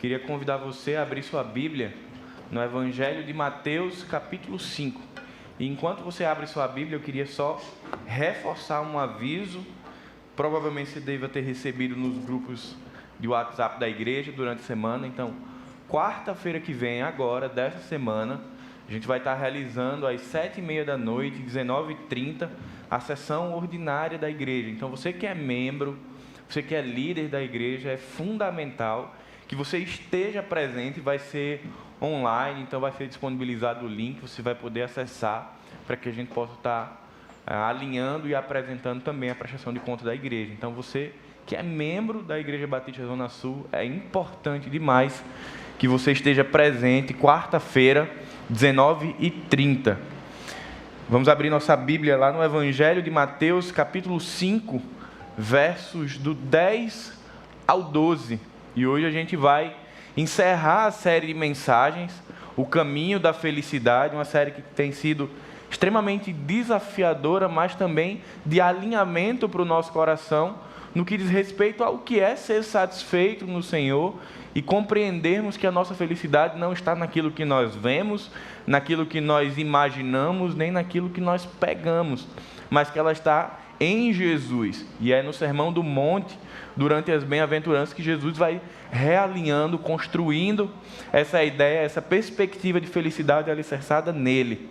Queria convidar você a abrir sua Bíblia no Evangelho de Mateus, capítulo 5. E enquanto você abre sua Bíblia, eu queria só reforçar um aviso. Provavelmente você deva ter recebido nos grupos de WhatsApp da igreja durante a semana. Então, quarta-feira que vem, agora, dessa semana, a gente vai estar realizando às 7h30 da noite, 19h30, a sessão ordinária da igreja. Então, você que é membro, você que é líder da igreja, é fundamental que você esteja presente. Vai ser online, então vai ser disponibilizado o link, você vai poder acessar para que a gente possa estar alinhando e apresentando também a prestação de conta da igreja. Então, você que é membro da Igreja Batista Zona Sul, é importante demais que você esteja presente quarta-feira, 19h30. Vamos abrir nossa Bíblia lá no Evangelho de Mateus, capítulo 5, versos do 10 ao 12. E hoje a gente vai encerrar a série de mensagens, O Caminho da Felicidade, uma série que tem sido extremamente desafiadora, mas também de alinhamento para o nosso coração, no que diz respeito ao que é ser satisfeito no Senhor e compreendermos que a nossa felicidade não está naquilo que nós vemos, naquilo que nós imaginamos, nem naquilo que nós pegamos, mas que ela está em Jesus. E é no Sermão do Monte, durante as bem-aventuranças, que Jesus vai realinhando, construindo essa ideia, essa perspectiva de felicidade alicerçada nele.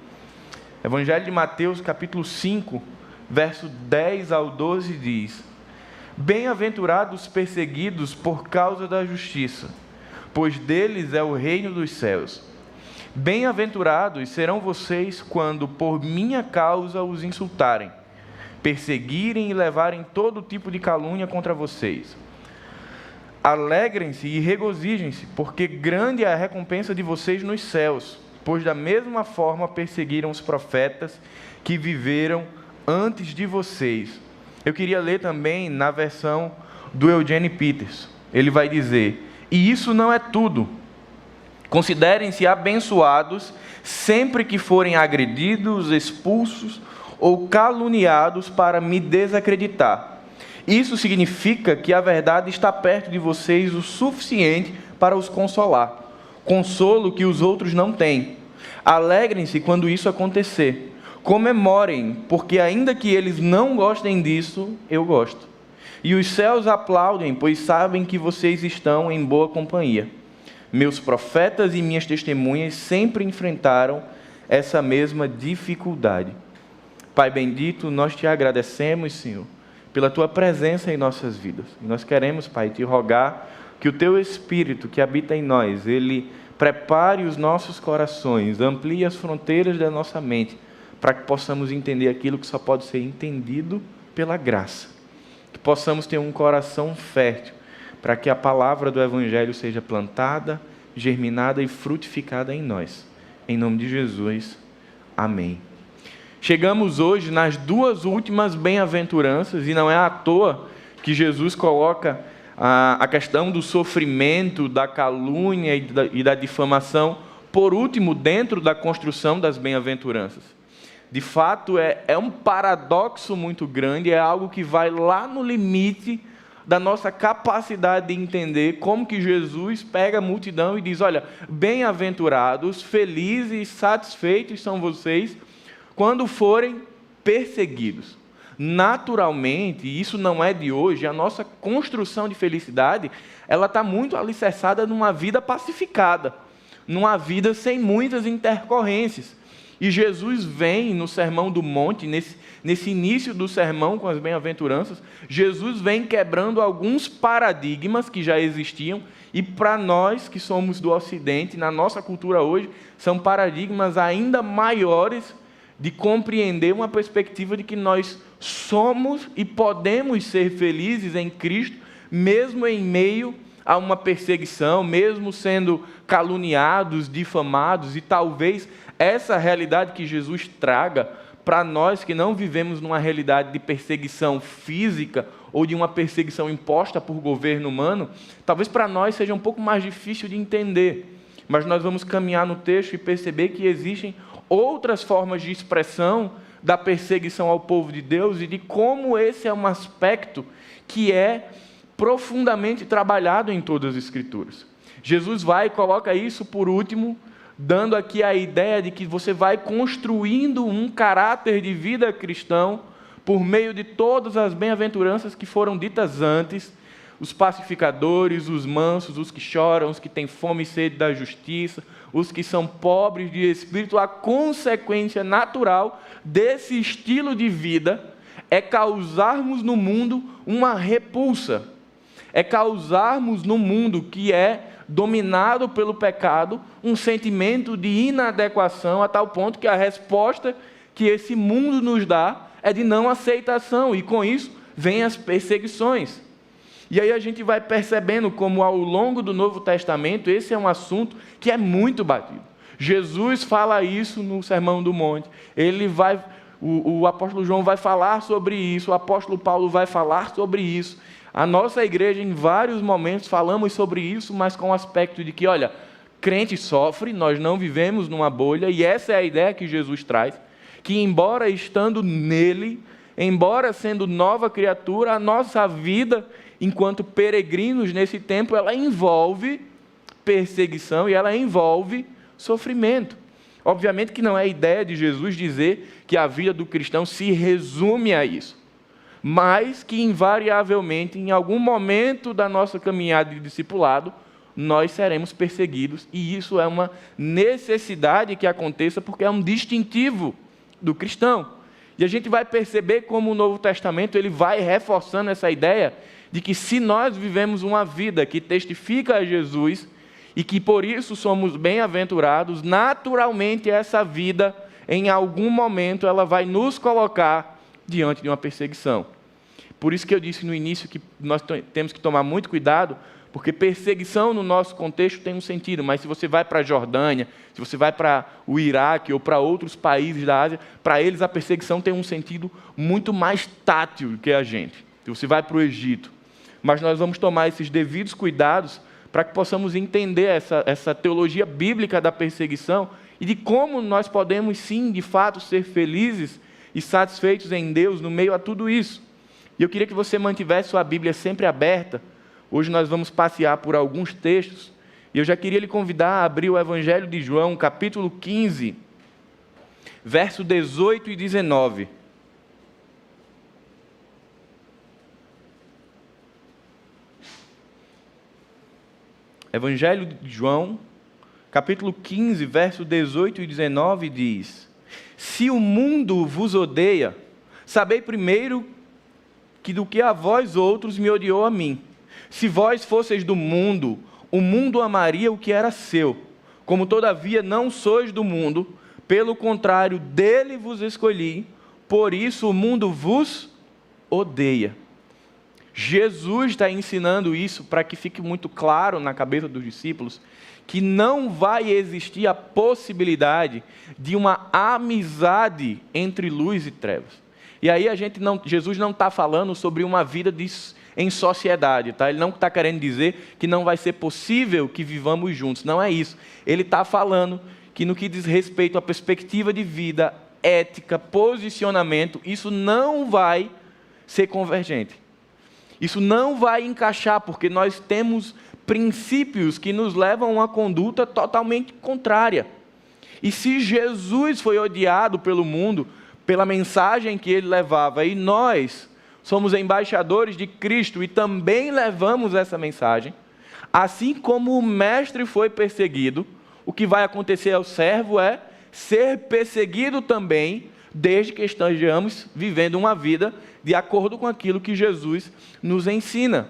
Evangelho de Mateus, capítulo 5, verso 10 ao 12 diz: Bem-aventurados perseguidos por causa da justiça, pois deles é o reino dos céus. Bem-aventurados serão vocês quando por minha causa os insultarem, perseguirem e levarem todo tipo de calúnia contra vocês. Alegrem-se e regozijem-se, porque grande é a recompensa de vocês nos céus, pois da mesma forma perseguiram os profetas que viveram antes de vocês. Eu queria ler também na versão do Eugene Peterson. Ele vai dizer: e isso não é tudo. Considerem-se abençoados sempre que forem agredidos, expulsos ou caluniados para me desacreditar. Isso significa que a verdade está perto de vocês o suficiente para os consolar. Consolo que os outros não têm. Alegrem-se quando isso acontecer. Comemorem, porque ainda que eles não gostem disso, eu gosto. E os céus aplaudem, pois sabem que vocês estão em boa companhia. Meus profetas e minhas testemunhas sempre enfrentaram essa mesma dificuldade. Pai bendito, nós te agradecemos, Senhor, pela tua presença em nossas vidas. E nós queremos, Pai, te rogar que o teu Espírito que habita em nós, ele prepare os nossos corações, amplie as fronteiras da nossa mente, para que possamos entender aquilo que só pode ser entendido pela graça. Que possamos ter um coração fértil, para que a palavra do Evangelho seja plantada, germinada e frutificada em nós. Em nome de Jesus, amém. Chegamos hoje nas duas últimas bem-aventuranças, e não é à toa que Jesus coloca a questão do sofrimento, da calúnia e da difamação, por último, dentro da construção das bem-aventuranças. De fato, é um paradoxo muito grande, é algo que vai lá no limite da nossa capacidade de entender como que Jesus pega a multidão e diz: olha, bem-aventurados, felizes, satisfeitos são vocês quando forem perseguidos. Naturalmente, isso não é de hoje, a nossa construção de felicidade, ela está muito alicerçada numa vida pacificada, numa vida sem muitas intercorrências. E Jesus vem no Sermão do Monte, nesse início do sermão com as bem-aventuranças, Jesus vem quebrando alguns paradigmas que já existiam, e para nós que somos do Ocidente, na nossa cultura hoje, são paradigmas ainda maiores de compreender uma perspectiva de que nós somos e podemos ser felizes em Cristo, mesmo em meio a uma perseguição, mesmo sendo caluniados, difamados, e talvez essa realidade que Jesus traga para nós que não vivemos numa realidade de perseguição física ou de uma perseguição imposta por governo humano, talvez para nós seja um pouco mais difícil de entender, mas nós vamos caminhar no texto e perceber que existem outras formas de expressão da perseguição ao povo de Deus e de como esse é um aspecto que é profundamente trabalhado em todas as Escrituras. Jesus vai e coloca isso por último, dando aqui a ideia de que você vai construindo um caráter de vida cristão por meio de todas as bem-aventuranças que foram ditas antes, os pacificadores, os mansos, os que choram, os que têm fome e sede da justiça, os que são pobres de espírito. A consequência natural desse estilo de vida é causarmos no mundo uma repulsa, é causarmos no mundo que é dominado pelo pecado um sentimento de inadequação, a tal ponto que a resposta que esse mundo nos dá é de não aceitação, e com isso vêm as perseguições. E aí a gente vai percebendo como ao longo do Novo Testamento esse é um assunto que é muito batido. Jesus fala isso no Sermão do Monte, o apóstolo João vai falar sobre isso, o apóstolo Paulo vai falar sobre isso. A nossa igreja, em vários momentos, falamos sobre isso, mas com o aspecto de que, olha, crente sofre, nós não vivemos numa bolha, e essa é a ideia que Jesus traz, que embora estando nele, embora sendo nova criatura, a nossa vida, enquanto peregrinos nesse tempo, ela envolve perseguição e ela envolve sofrimento. Obviamente que não é a ideia de Jesus dizer que a vida do cristão se resume a isso, mas que invariavelmente, em algum momento da nossa caminhada de discipulado, nós seremos perseguidos, e isso é uma necessidade que aconteça, porque é um distintivo do cristão. E a gente vai perceber como o Novo Testamento ele vai reforçando essa ideia de que se nós vivemos uma vida que testifica a Jesus, e que por isso somos bem-aventurados, naturalmente essa vida, em algum momento, ela vai nos colocar diante de uma perseguição. Por isso que eu disse no início que nós temos que tomar muito cuidado, porque perseguição no nosso contexto tem um sentido, mas se você vai para a Jordânia, se você vai para o Iraque ou para outros países da Ásia, para eles a perseguição tem um sentido muito mais tátil do que a gente. Se você vai para o Egito. Mas nós vamos tomar esses devidos cuidados para que possamos entender essa teologia bíblica da perseguição e de como nós podemos sim, de fato, ser felizes e satisfeitos em Deus no meio a tudo isso. E eu queria que você mantivesse sua Bíblia sempre aberta. Hoje nós vamos passear por alguns textos, e eu já queria lhe convidar a abrir o Evangelho de João, capítulo 15, verso 18 e 19. Evangelho de João, capítulo 15, verso 18 e 19 diz: Se o mundo vos odeia, sabei primeiro que do que a vós outros me odiou a mim. Se vós fosseis do mundo, o mundo amaria o que era seu. Como todavia não sois do mundo, pelo contrário, dele vos escolhi, por isso o mundo vos odeia. Jesus está ensinando isso para que fique muito claro na cabeça dos discípulos que não vai existir a possibilidade de uma amizade entre luz e trevas. E aí Jesus não está falando sobre uma vida em sociedade, tá? Ele não está querendo dizer que não vai ser possível que vivamos juntos, não é isso. Ele está falando que no que diz respeito à perspectiva de vida, ética, posicionamento, isso não vai ser convergente. Isso não vai encaixar, porque nós temos princípios que nos levam a uma conduta totalmente contrária. E se Jesus foi odiado pelo mundo, pela mensagem que ele levava, e nós somos embaixadores de Cristo e também levamos essa mensagem, assim como o mestre foi perseguido, o que vai acontecer ao servo é ser perseguido também, desde que estejamos vivendo uma vida de acordo com aquilo que Jesus nos ensina.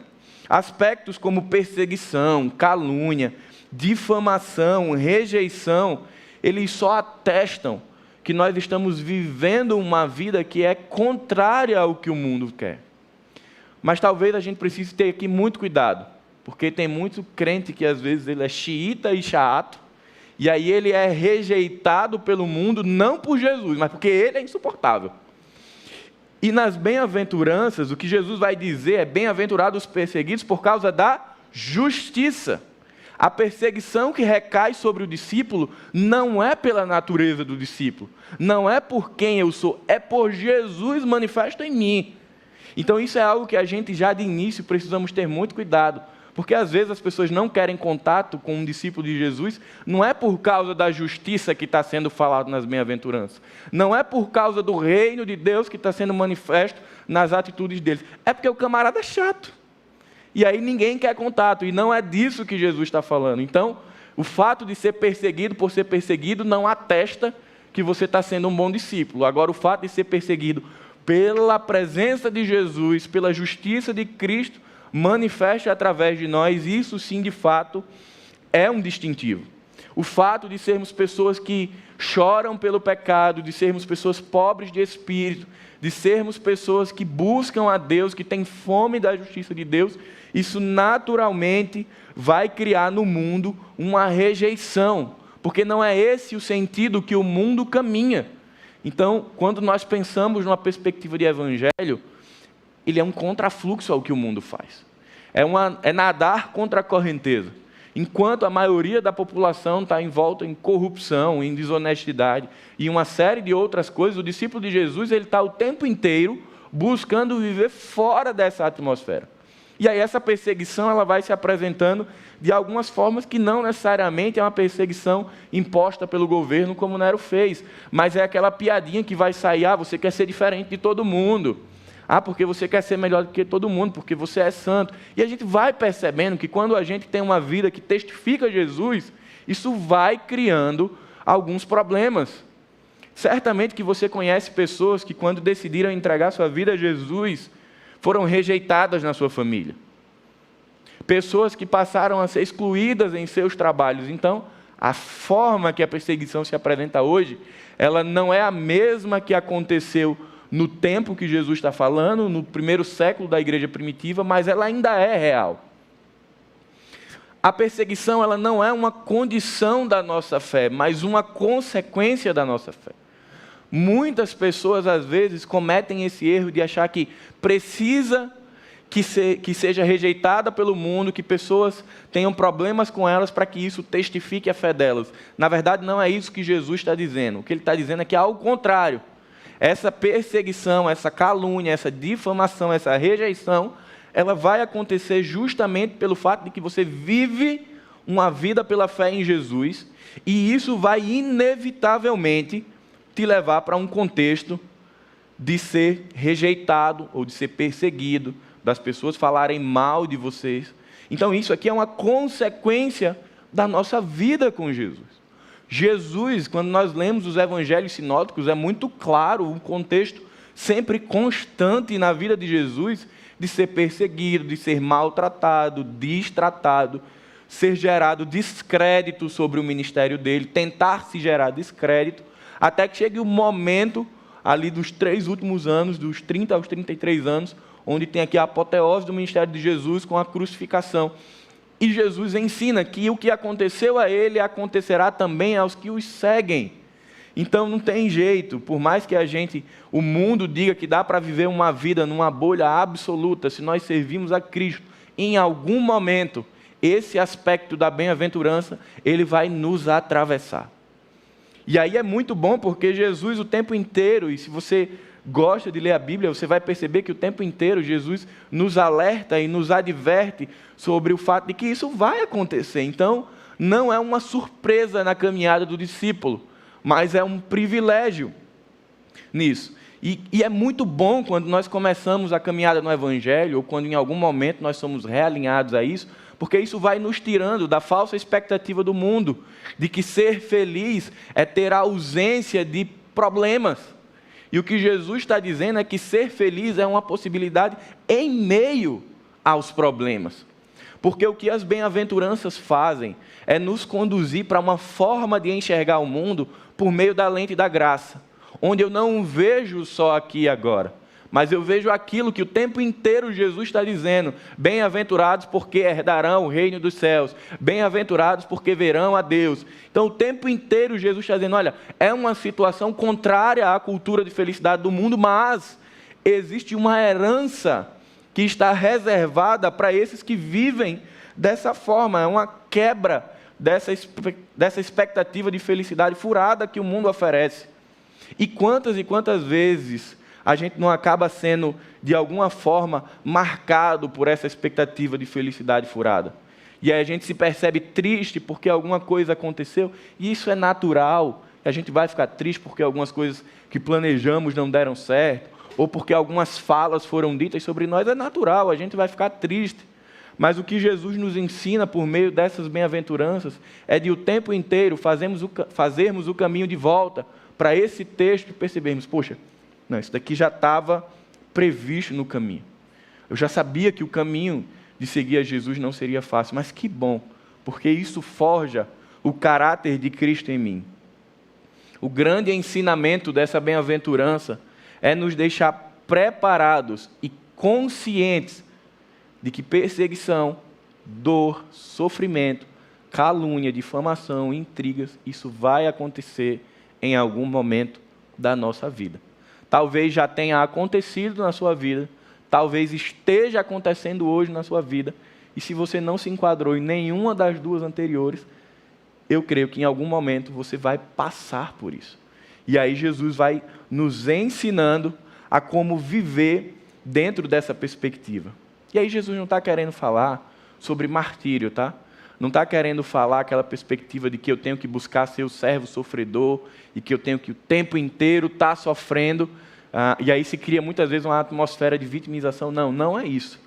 Aspectos como perseguição, calúnia, difamação, rejeição, eles só atestam que nós estamos vivendo uma vida que é contrária ao que o mundo quer. Mas talvez a gente precise ter aqui muito cuidado, porque tem muito crente que às vezes ele é xiita e chato, e aí ele é rejeitado pelo mundo, não por Jesus, mas porque ele é insuportável. E nas bem-aventuranças, o que Jesus vai dizer é: bem-aventurados os perseguidos por causa da justiça. A perseguição que recai sobre o discípulo não é pela natureza do discípulo, não é por quem eu sou, é por Jesus manifesto em mim. Então isso é algo que a gente já de início precisamos ter muito cuidado, Porque às vezes as pessoas não querem contato com um discípulo de Jesus, não é por causa da justiça que está sendo falado nas bem-aventuranças, não é por causa do reino de Deus que está sendo manifesto nas atitudes deles, é porque o camarada é chato. E aí ninguém quer contato, e não é disso que Jesus está falando. Então, o fato de ser perseguido por ser perseguido não atesta que você está sendo um bom discípulo. Agora, o fato de ser perseguido pela presença de Jesus, pela justiça de Cristo, manifesta através de nós, isso sim, de fato, é um distintivo. O fato de sermos pessoas que choram pelo pecado, de sermos pessoas pobres de espírito, de sermos pessoas que buscam a Deus, que têm fome da justiça de Deus, isso naturalmente vai criar no mundo uma rejeição, porque não é esse o sentido que o mundo caminha. Então, quando nós pensamos numa perspectiva de evangelho, ele é um contrafluxo ao que o mundo faz. É nadar contra a correnteza. Enquanto a maioria da população está envolta em corrupção, em desonestidade e uma série de outras coisas, o discípulo de Jesus ele está o tempo inteiro buscando viver fora dessa atmosfera. E aí essa perseguição ela vai se apresentando de algumas formas que não necessariamente é uma perseguição imposta pelo governo, como Nero fez, mas é aquela piadinha que vai sair, você quer ser diferente de todo mundo. Porque você quer ser melhor do que todo mundo, porque você é santo. E a gente vai percebendo que quando a gente tem uma vida que testifica Jesus, isso vai criando alguns problemas. Certamente que você conhece pessoas que quando decidiram entregar sua vida a Jesus, foram rejeitadas na sua família. Pessoas que passaram a ser excluídas em seus trabalhos. Então, a forma que a perseguição se apresenta hoje, ela não é a mesma que aconteceu no tempo que Jesus está falando, no primeiro século da igreja primitiva, mas ela ainda é real. A perseguição ela não é uma condição da nossa fé, mas uma consequência da nossa fé. Muitas pessoas, às vezes, cometem esse erro de achar que precisa que seja rejeitada pelo mundo, que pessoas tenham problemas com elas para que isso testifique a fé delas. Na verdade, não é isso que Jesus está dizendo. O que ele está dizendo é que, ao contrário, essa perseguição, essa calúnia, essa difamação, essa rejeição, ela vai acontecer justamente pelo fato de que você vive uma vida pela fé em Jesus, e isso vai inevitavelmente te levar para um contexto de ser rejeitado ou de ser perseguido, das pessoas falarem mal de vocês. Então isso aqui é uma consequência da nossa vida com Jesus. Jesus, quando nós lemos os evangelhos sinóticos, é muito claro o contexto sempre constante na vida de Jesus de ser perseguido, de ser maltratado, destratado, ser gerado descrédito sobre o ministério dele, tentar se gerar descrédito, até que chegue o momento ali dos 3 últimos anos, dos 30 aos 33 anos, onde tem aqui a apoteose do ministério de Jesus com a crucificação. E Jesus ensina que o que aconteceu a ele acontecerá também aos que os seguem. Então não tem jeito, por mais que o mundo diga que dá para viver uma vida numa bolha absoluta, se nós servimos a Cristo, em algum momento, esse aspecto da bem-aventurança, ele vai nos atravessar. E aí é muito bom porque Jesus o tempo inteiro, e se você gosta de ler a Bíblia, você vai perceber que o tempo inteiro Jesus nos alerta e nos adverte sobre o fato de que isso vai acontecer. Então, não é uma surpresa na caminhada do discípulo, mas é um privilégio nisso. E é muito bom quando nós começamos a caminhada no Evangelho, ou quando em algum momento nós somos realinhados a isso, porque isso vai nos tirando da falsa expectativa do mundo, de que ser feliz é ter a ausência de problemas. E o que Jesus está dizendo é que ser feliz é uma possibilidade em meio aos problemas. Porque o que as bem-aventuranças fazem é nos conduzir para uma forma de enxergar o mundo por meio da lente da graça, onde eu não vejo só aqui e agora, mas eu vejo aquilo que o tempo inteiro Jesus está dizendo: bem-aventurados porque herdarão o reino dos céus, bem-aventurados porque verão a Deus. Então o tempo inteiro Jesus está dizendo, olha, é uma situação contrária à cultura de felicidade do mundo, mas existe uma herança que está reservada para esses que vivem dessa forma. É uma quebra dessa expectativa de felicidade furada que o mundo oferece. E quantas vezes a gente não acaba sendo, de alguma forma, marcado por essa expectativa de felicidade furada. E aí a gente se percebe triste porque alguma coisa aconteceu, e isso é natural. A gente vai ficar triste porque algumas coisas que planejamos não deram certo, ou porque algumas falas foram ditas sobre nós, é natural, a gente vai ficar triste. Mas o que Jesus nos ensina por meio dessas bem-aventuranças é de o tempo inteiro fazermos o caminho de volta para esse texto e percebermos, poxa, não, isso daqui já estava previsto no caminho. Eu já sabia que o caminho de seguir a Jesus não seria fácil, mas que bom, porque isso forja o caráter de Cristo em mim. O grande ensinamento dessa bem-aventurança é nos deixar preparados e conscientes de que perseguição, dor, sofrimento, calúnia, difamação, intrigas, isso vai acontecer em algum momento da nossa vida. Talvez já tenha acontecido na sua vida, talvez esteja acontecendo hoje na sua vida, e se você não se enquadrou em nenhuma das duas anteriores, eu creio que em algum momento você vai passar por isso. E aí Jesus vai nos ensinando a como viver dentro dessa perspectiva. E aí Jesus não está querendo falar sobre martírio, tá? Não está querendo falar aquela perspectiva de que eu tenho que buscar ser o servo sofredor e que eu tenho que o tempo inteiro estar sofrendo. E aí se cria muitas vezes uma atmosfera de vitimização. Não, não é isso.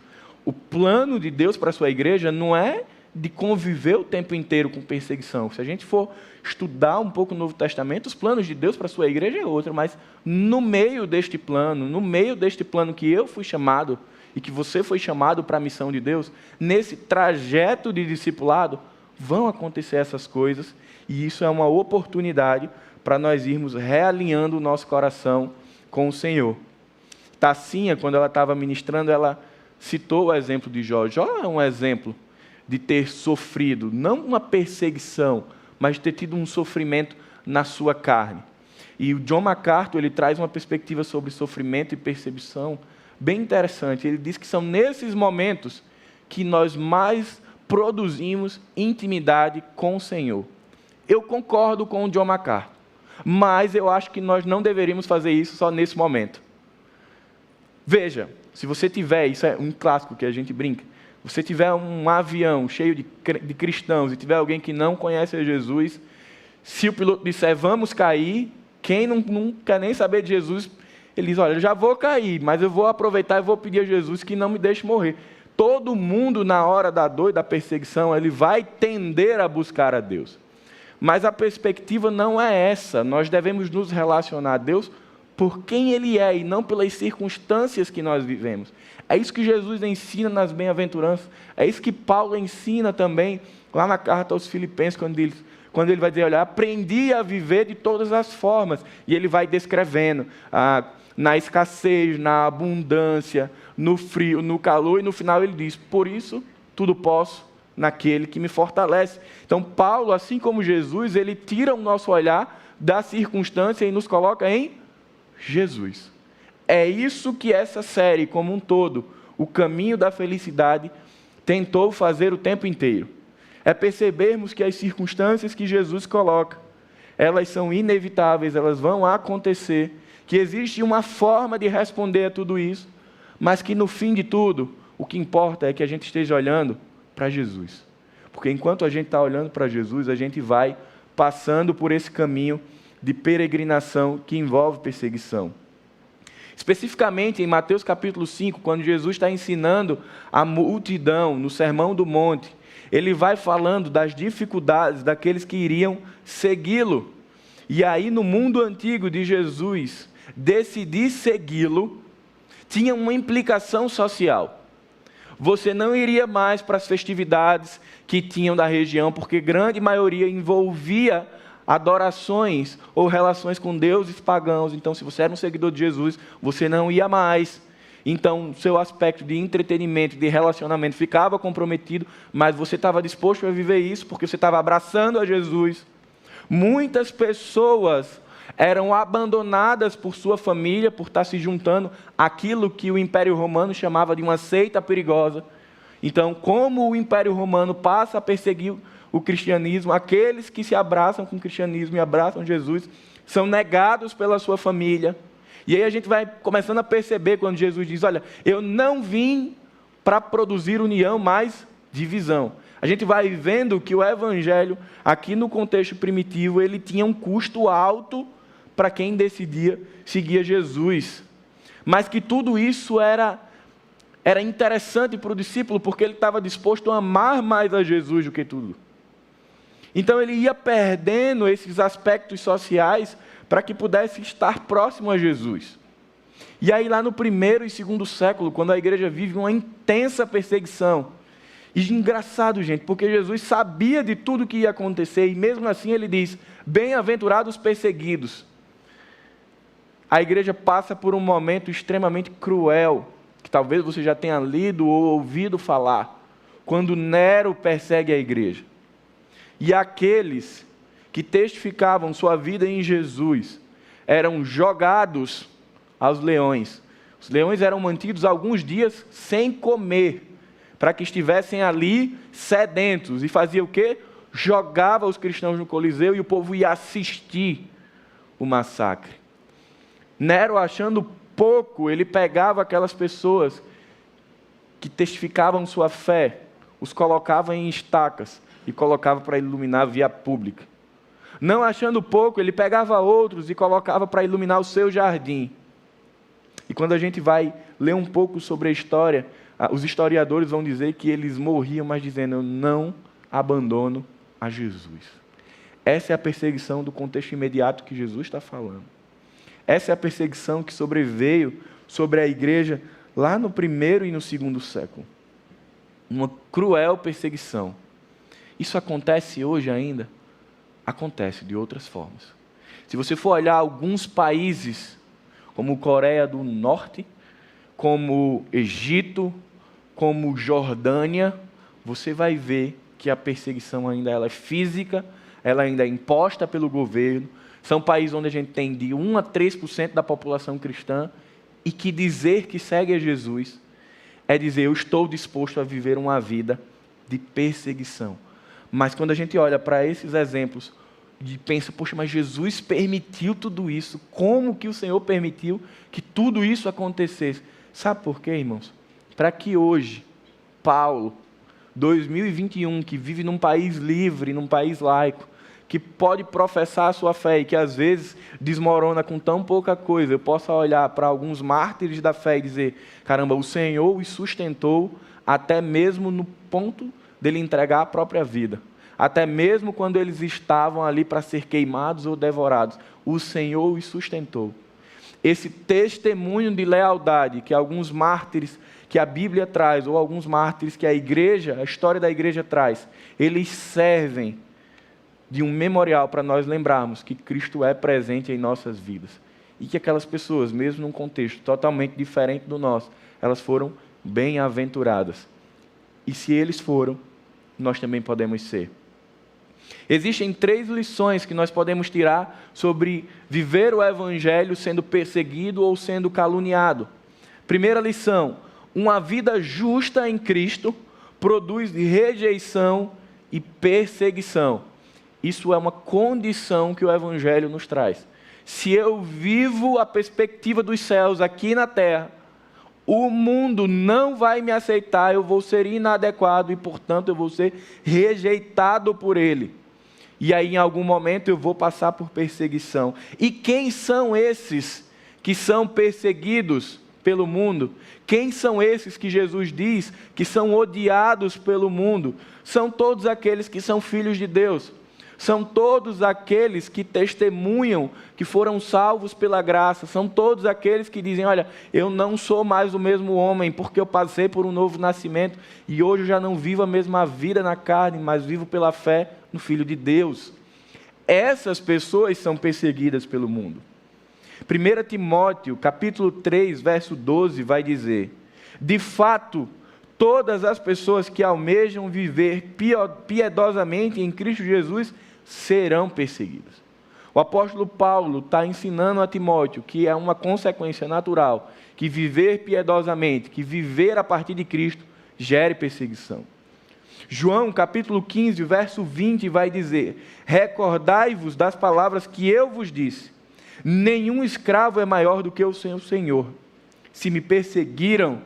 O plano de Deus para a sua igreja não é de conviver o tempo inteiro com perseguição. Se a gente for estudar um pouco o Novo Testamento, os planos de Deus para a sua igreja é outro, mas no meio deste plano que eu fui chamado e que você foi chamado para a missão de Deus, nesse trajeto de discipulado, vão acontecer essas coisas, e isso é uma oportunidade para nós irmos realinhando o nosso coração com o Senhor. Tacinha, quando ela estava ministrando, ela citou o exemplo de Jó. Jó é um exemplo de ter sofrido, não uma perseguição, mas de ter tido um sofrimento na sua carne. E o John MacArthur, ele traz uma perspectiva sobre sofrimento e perseguição bem interessante. Ele diz que são nesses momentos que nós mais produzimos intimidade com o Senhor. Eu concordo com o John MacArthur, mas eu acho que nós não deveríamos fazer isso só nesse momento. Veja, se você tiver, isso é um clássico que a gente brinca, você tiver um avião cheio de cristãos e tiver alguém que não conhece a Jesus, se o piloto disser, vamos cair, quem não quer nem saber de Jesus, ele diz, olha, eu já vou cair, mas eu vou aproveitar e vou pedir a Jesus que não me deixe morrer. Todo mundo, na hora da dor e da perseguição, ele vai tender a buscar a Deus. Mas a perspectiva não é essa. Nós devemos nos relacionar a Deus por quem Ele é e não pelas circunstâncias que nós vivemos. É isso que Jesus ensina nas bem-aventuranças. É isso que Paulo ensina também lá na carta aos Filipenses, quando ele vai dizer, olha, aprendi a viver de todas as formas. E ele vai descrevendo na escassez, na abundância, no frio, no calor, e no final ele diz, por isso tudo posso naquele que me fortalece. Então Paulo, assim como Jesus, ele tira o nosso olhar da circunstância e nos coloca em Jesus. É isso que essa série como um todo, o caminho da felicidade, tentou fazer o tempo inteiro. É percebermos que as circunstâncias que Jesus coloca, elas são inevitáveis, elas vão acontecer, que existe uma forma de responder a tudo isso, mas que no fim de tudo, o que importa é que a gente esteja olhando para Jesus. Porque enquanto a gente está olhando para Jesus, a gente vai passando por esse caminho de peregrinação que envolve perseguição. Especificamente em Mateus capítulo 5, quando Jesus está ensinando a multidão no Sermão do Monte, ele vai falando das dificuldades daqueles que iriam segui-lo. E aí no mundo antigo de Jesus, decidir segui-lo tinha uma implicação social. Você não iria mais para as festividades que tinham da região, porque grande maioria envolvia adorações ou relações com deuses pagãos. Então, se você era um seguidor de Jesus, você não ia mais. Então, seu aspecto de entretenimento, de relacionamento ficava comprometido, mas você estava disposto a viver isso porque você estava abraçando a Jesus. Muitas pessoas eram abandonadas por sua família, por estar se juntando àquilo que o Império Romano chamava de uma seita perigosa. Então, como o Império Romano passa a perseguir o cristianismo, aqueles que se abraçam com o cristianismo e abraçam Jesus, são negados pela sua família. E aí a gente vai começando a perceber quando Jesus diz, olha, eu não vim para produzir união, mas divisão. A gente vai vendo que o evangelho, aqui no contexto primitivo, ele tinha um custo alto para quem decidia seguir Jesus. Mas que tudo isso era interessante para o discípulo, porque ele estava disposto a amar mais a Jesus do que tudo. Então ele ia perdendo esses aspectos sociais para que pudesse estar próximo a Jesus. E aí lá no 1º e 2º século, quando a igreja vive uma intensa perseguição, e engraçado, gente, porque Jesus sabia de tudo que ia acontecer, e mesmo assim ele diz, bem-aventurados os perseguidos. A igreja passa por um momento extremamente cruel, que talvez você já tenha lido ou ouvido falar, quando Nero persegue a igreja. E aqueles que testificavam sua vida em Jesus eram jogados aos leões. Os leões eram mantidos alguns dias sem comer, para que estivessem ali sedentos. E fazia o quê? Jogava os cristãos no Coliseu e o povo ia assistir o massacre. Nero, achando pouco, ele pegava aquelas pessoas que testificavam sua fé, os colocava em estacas e colocava para iluminar a via pública. Não achando pouco, ele pegava outros e colocava para iluminar o seu jardim. E quando a gente vai ler um pouco sobre a história, os historiadores vão dizer que eles morriam, mas dizendo, eu não abandono a Jesus. Essa é a perseguição do contexto imediato que Jesus está falando. Essa é a perseguição que sobreveio sobre a igreja lá no 1º e no 2º século. Uma cruel perseguição. Isso acontece hoje ainda? Acontece de outras formas. Se você for olhar alguns países, como Coreia do Norte, como Egito, como Jordânia, você vai ver que a perseguição ainda ela é física, ela ainda é imposta pelo governo. São países onde a gente tem de 1 a 3% da população cristã, e que dizer que segue a Jesus é dizer, eu estou disposto a viver uma vida de perseguição. Mas quando a gente olha para esses exemplos, e pensa, poxa, mas Jesus permitiu tudo isso, como que o Senhor permitiu que tudo isso acontecesse? Sabe por quê, irmãos? Para que hoje, Paulo, 2021, que vive num país livre, num país laico, que pode professar a sua fé e que às vezes desmorona com tão pouca coisa, eu possa olhar para alguns mártires da fé e dizer, caramba, o Senhor os sustentou até mesmo no ponto dele entregar a própria vida. Até mesmo quando eles estavam ali para ser queimados ou devorados, o Senhor os sustentou. Esse testemunho de lealdade que alguns mártires que a Bíblia traz, ou alguns mártires que a igreja, a história da igreja traz, eles servem de um memorial para nós lembrarmos que Cristo é presente em nossas vidas. E que aquelas pessoas, mesmo num contexto totalmente diferente do nosso, elas foram bem-aventuradas. E se eles foram, nós também podemos ser. Existem 3 lições que nós podemos tirar sobre viver o Evangelho sendo perseguido ou sendo caluniado. Primeira lição, uma vida justa em Cristo produz rejeição e perseguição. Isso é uma condição que o Evangelho nos traz. Se eu vivo a perspectiva dos céus aqui na terra, o mundo não vai me aceitar, eu vou ser inadequado e, portanto, eu vou ser rejeitado por ele. E aí, em algum momento, eu vou passar por perseguição. E quem são esses que são perseguidos pelo mundo? Quem são esses que Jesus diz que são odiados pelo mundo? São todos aqueles que são filhos de Deus. São todos aqueles que testemunham que foram salvos pela graça. São todos aqueles que dizem, olha, eu não sou mais o mesmo homem, porque eu passei por um novo nascimento, e hoje eu já não vivo a mesma vida na carne, mas vivo pela fé no Filho de Deus. Essas pessoas são perseguidas pelo mundo. 1 Timóteo, capítulo 3, verso 12, vai dizer, de fato, todas as pessoas que almejam viver piedosamente em Cristo Jesus serão perseguidas. O apóstolo Paulo está ensinando a Timóteo que é uma consequência natural, que viver piedosamente, que viver a partir de Cristo, gere perseguição. João, capítulo 15, verso 20, vai dizer, recordai-vos das palavras que eu vos disse, nenhum escravo é maior do que o seu senhor. Se me perseguiram,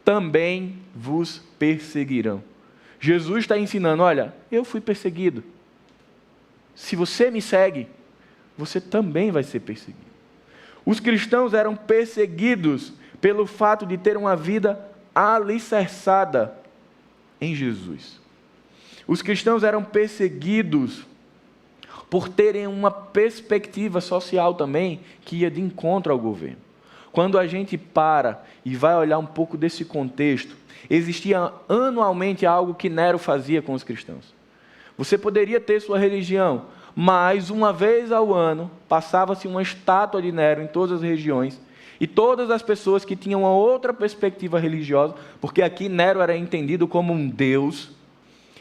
também vos perseguirão. Jesus está ensinando, olha, eu fui perseguido. Se você me segue, você também vai ser perseguido. Os cristãos eram perseguidos pelo fato de ter uma vida alicerçada em Jesus. Os cristãos eram perseguidos por terem uma perspectiva social também que ia de encontro ao governo. Quando a gente para e vai olhar um pouco desse contexto, existia anualmente algo que Nero fazia com os cristãos. Você poderia ter sua religião, mas uma vez ao ano passava-se uma estátua de Nero em todas as regiões, e todas as pessoas que tinham uma outra perspectiva religiosa, porque aqui Nero era entendido como um deus,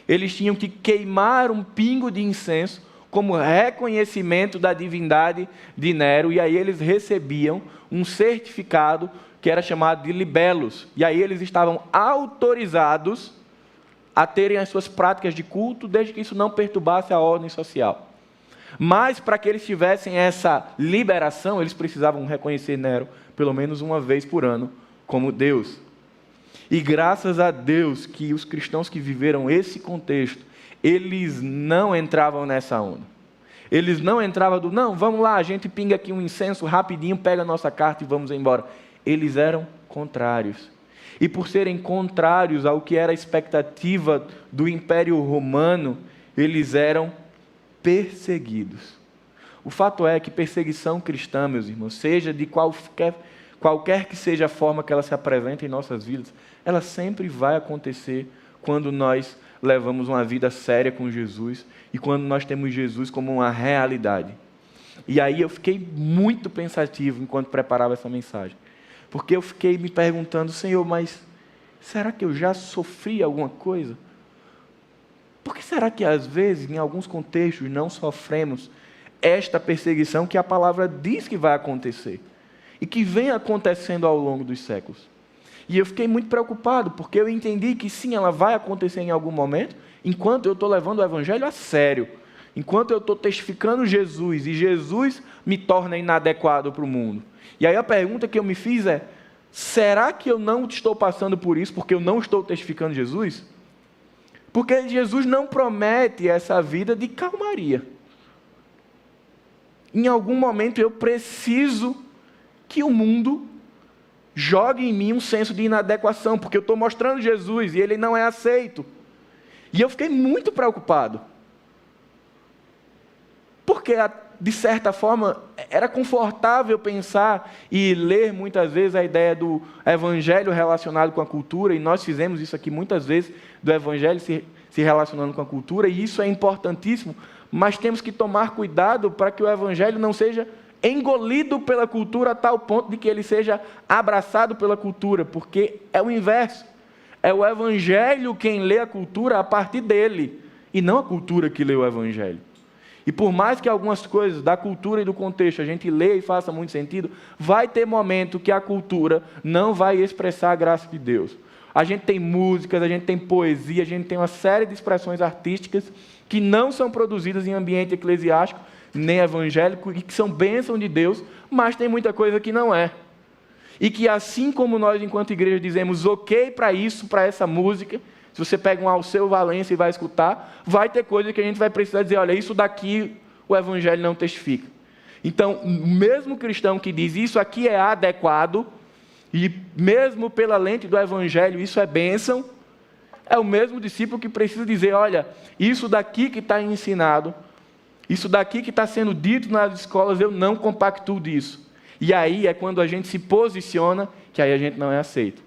eles tinham que queimar um pingo de incenso como reconhecimento da divindade de Nero, e aí eles recebiam um certificado que era chamado de libelos, e aí eles estavam autorizados a terem as suas práticas de culto, desde que isso não perturbasse a ordem social. Mas para que eles tivessem essa liberação, eles precisavam reconhecer Nero pelo menos uma vez por ano como Deus. E graças a Deus que os cristãos que viveram esse contexto, eles não entravam nessa onda. Eles não entravam não, vamos lá, a gente pinga aqui um incenso rapidinho, pega a nossa carta e vamos embora. Eles eram contrários. E por serem contrários ao que era a expectativa do Império Romano, eles eram perseguidos. O fato é que perseguição cristã, meus irmãos, seja de qualquer que seja a forma que ela se apresenta em nossas vidas, ela sempre vai acontecer quando nós levamos uma vida séria com Jesus e quando nós temos Jesus como uma realidade. E aí eu fiquei muito pensativo enquanto preparava essa mensagem, porque eu fiquei me perguntando, Senhor, mas será que eu já sofri alguma coisa? Por que será que às vezes, em alguns contextos, não sofremos esta perseguição que a palavra diz que vai acontecer e que vem acontecendo ao longo dos séculos? E eu fiquei muito preocupado, porque eu entendi que sim, ela vai acontecer em algum momento, enquanto eu estou levando o Evangelho a sério, enquanto eu estou testificando Jesus, e Jesus me torna inadequado para o mundo. E aí a pergunta que eu me fiz é, será que eu não estou passando por isso porque eu não estou testificando Jesus? Porque Jesus não promete essa vida de calmaria. Em algum momento eu preciso que o mundo jogue em mim um senso de inadequação, porque eu estou mostrando Jesus e ele não é aceito. E eu fiquei muito preocupado. Porque, de certa forma, era confortável pensar e ler muitas vezes a ideia do evangelho relacionado com a cultura, e nós fizemos isso aqui muitas vezes, do evangelho se relacionando com a cultura, e isso é importantíssimo, mas temos que tomar cuidado para que o evangelho não seja engolido pela cultura a tal ponto de que ele seja abraçado pela cultura, porque é o inverso. É o evangelho quem lê a cultura a partir dele, e não a cultura que lê o evangelho. E por mais que algumas coisas da cultura e do contexto a gente leia e faça muito sentido, vai ter momento que a cultura não vai expressar a graça de Deus. A gente tem músicas, a gente tem poesia, a gente tem uma série de expressões artísticas que não são produzidas em ambiente eclesiástico, nem evangélico, e que são bênção de Deus, mas tem muita coisa que não é. E que assim como nós, enquanto igreja, dizemos ok para isso, para essa música, se você pega um Alceu Valença e vai escutar, vai ter coisa que a gente vai precisar dizer, olha, isso daqui o evangelho não testifica. Então, o mesmo cristão que diz isso aqui é adequado, e mesmo pela lente do evangelho isso é bênção, é o mesmo discípulo que precisa dizer, olha, isso daqui que está ensinado, isso daqui que está sendo dito nas escolas, eu não compactuo disso. E aí é quando a gente se posiciona, que aí a gente não é aceito.